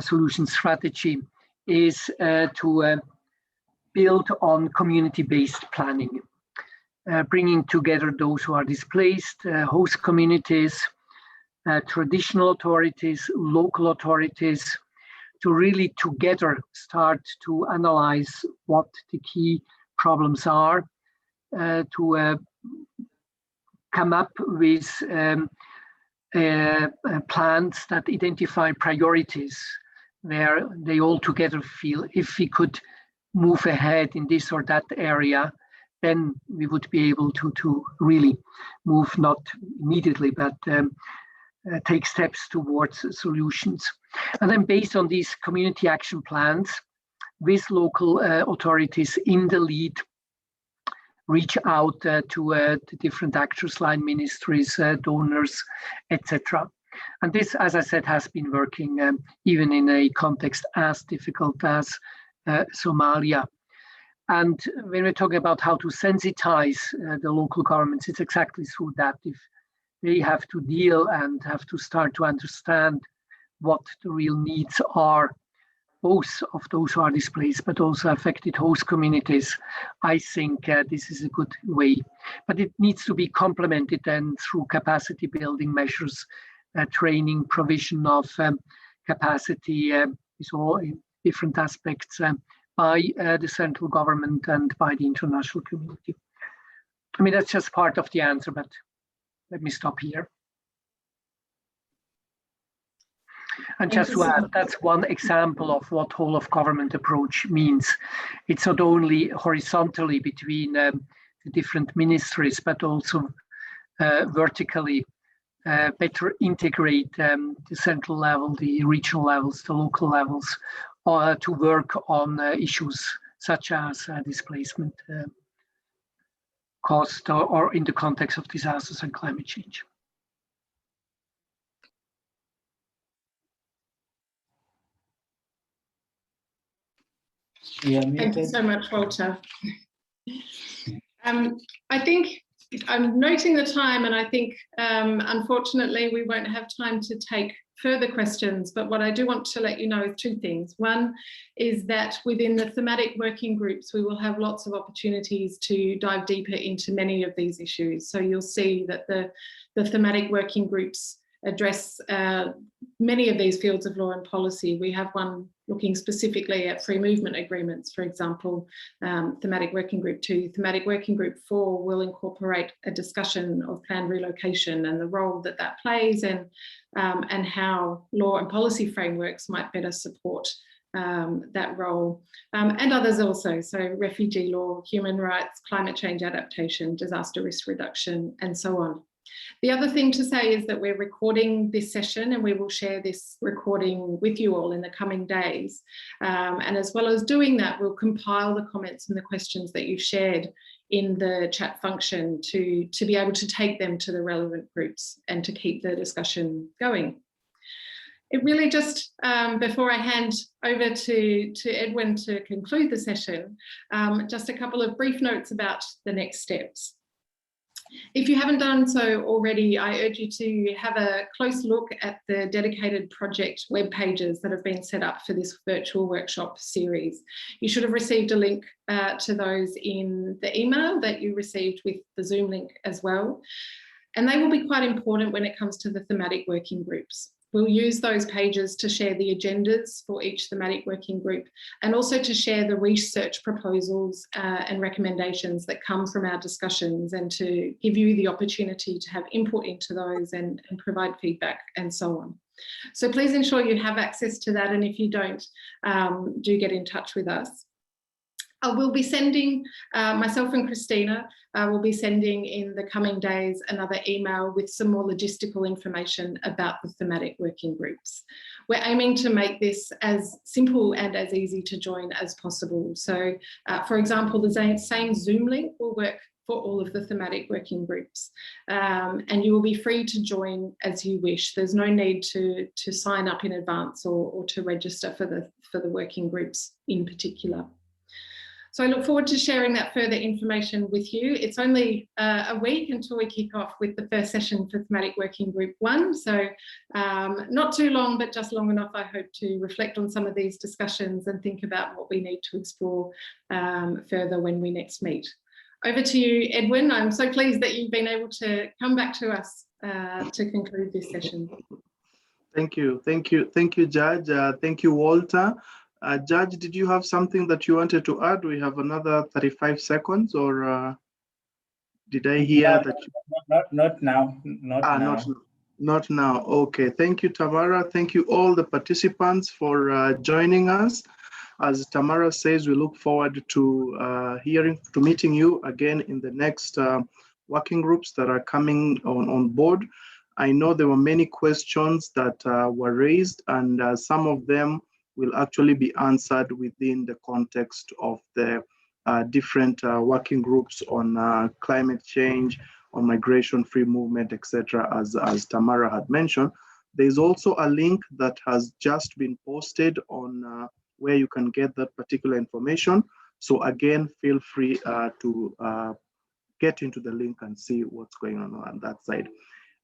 solution strategy is to build on community-based planning, bringing together those who are displaced, host communities, traditional authorities, local authorities, to really together start to analyze what the key problems are, to come up with plans that identify priorities where they all together feel if we could move ahead in this or that area, then we would be able to really move, not immediately, but take steps towards solutions. And then based on these community action plans, with local authorities in the lead, reach out to the different actors, line ministries, donors, etc. And this, as I said, has been working even in a context as difficult as Somalia. And when we're talking about how to sensitize the local governments, it's exactly through that. If they have to deal and have to start to understand what the real needs are, both of those who are displaced, but also affected host communities, I think this is a good way. But it needs to be complemented then through capacity building measures, training, provision of capacity, is all in different aspects by the central government and by the international community. I mean, that's just part of the answer, but let me stop here. And just to add, that's one example of what whole of government approach means. It's not only horizontally between the different ministries, but also vertically better integrate the central level, the regional levels, the local levels, to work on issues such as displacement caused or in the context of disasters and climate change. Thank you so much, Walter. I think I'm noting the time, and I think unfortunately we won't have time to take further questions, but what I do want to let you know is two things. One is that within the thematic working groups, we will have lots of opportunities to dive deeper into many of these issues. So you'll see that the thematic working groups address many of these fields of law and policy. We have one looking specifically at free movement agreements, for example, thematic working group 2. Thematic working group 4 will incorporate a discussion of planned relocation and the role that that plays, and how law and policy frameworks might better support that role, and others also, so refugee law, human rights, climate change adaptation, disaster risk reduction, and so on. The other thing to say is that we're recording this session, and we will share this recording with you all in the coming days. And as well as doing that, we'll compile the comments and the questions that you've shared in the chat function to be able to take them to the relevant groups and to keep the discussion going. It really just, before I hand over to Edwin to conclude the session, just a couple of brief notes about the next steps. If you haven't done so already, I urge you to have a close look at the dedicated project web pages that have been set up for this virtual workshop series. You should have received a link to those in the email that you received with the Zoom link as well. And they will be quite important when it comes to the thematic working groups. We'll use those pages to share the agendas for each thematic working group, and also to share the research proposals and recommendations that come from our discussions, and to give you the opportunity to have input into those and provide feedback and so on. So please ensure you have access to that, and if you don't, do get in touch with us. We'll be sending, myself and Christina will be sending in the coming days another email with some more logistical information about the thematic working groups. We're aiming to make this as simple and as easy to join as possible. So, for example, the same Zoom link will work for all of the thematic working groups, and you will be free to join as you wish. There's no need to sign up in advance or to register for the working groups in particular. So I look forward to sharing that further information with you. It's only a week until we kick off with the first session for thematic working group 1. So not too long, but just long enough, I hope, to reflect on some of these discussions and think about what we need to explore further when we next meet. Over to you, Edwin. I'm so pleased that you've been able to come back to us to conclude this session. Thank you, Judge. Thank you, Walter. Judge, did you have something that you wanted to add? We have another 35 seconds, or did I hear that? Not now. Not now. Okay. Thank you, Tamara. Thank you all the participants for joining us. As Tamara says, we look forward to meeting you again in the next working groups that are coming on board. I know there were many questions that were raised, and some of them will actually be answered within the context of the different working groups on climate change, on migration, free movement, etc., as Tamara had mentioned. There's also a link that has just been posted on where you can get that particular information. So again, feel free to get into the link and see what's going on that side.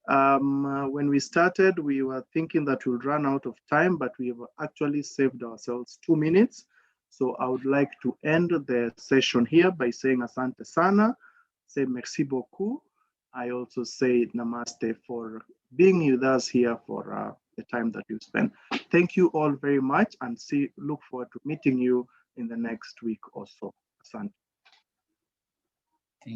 When we started, we were thinking that we'll run out of time, but we have actually saved ourselves 2 minutes. So I would like to end the session here by saying asante sana, say merci beaucoup. I also say namaste for being with us here for the time that you've spent. Thank you all very much, and look forward to meeting you in the next week or so. Asante.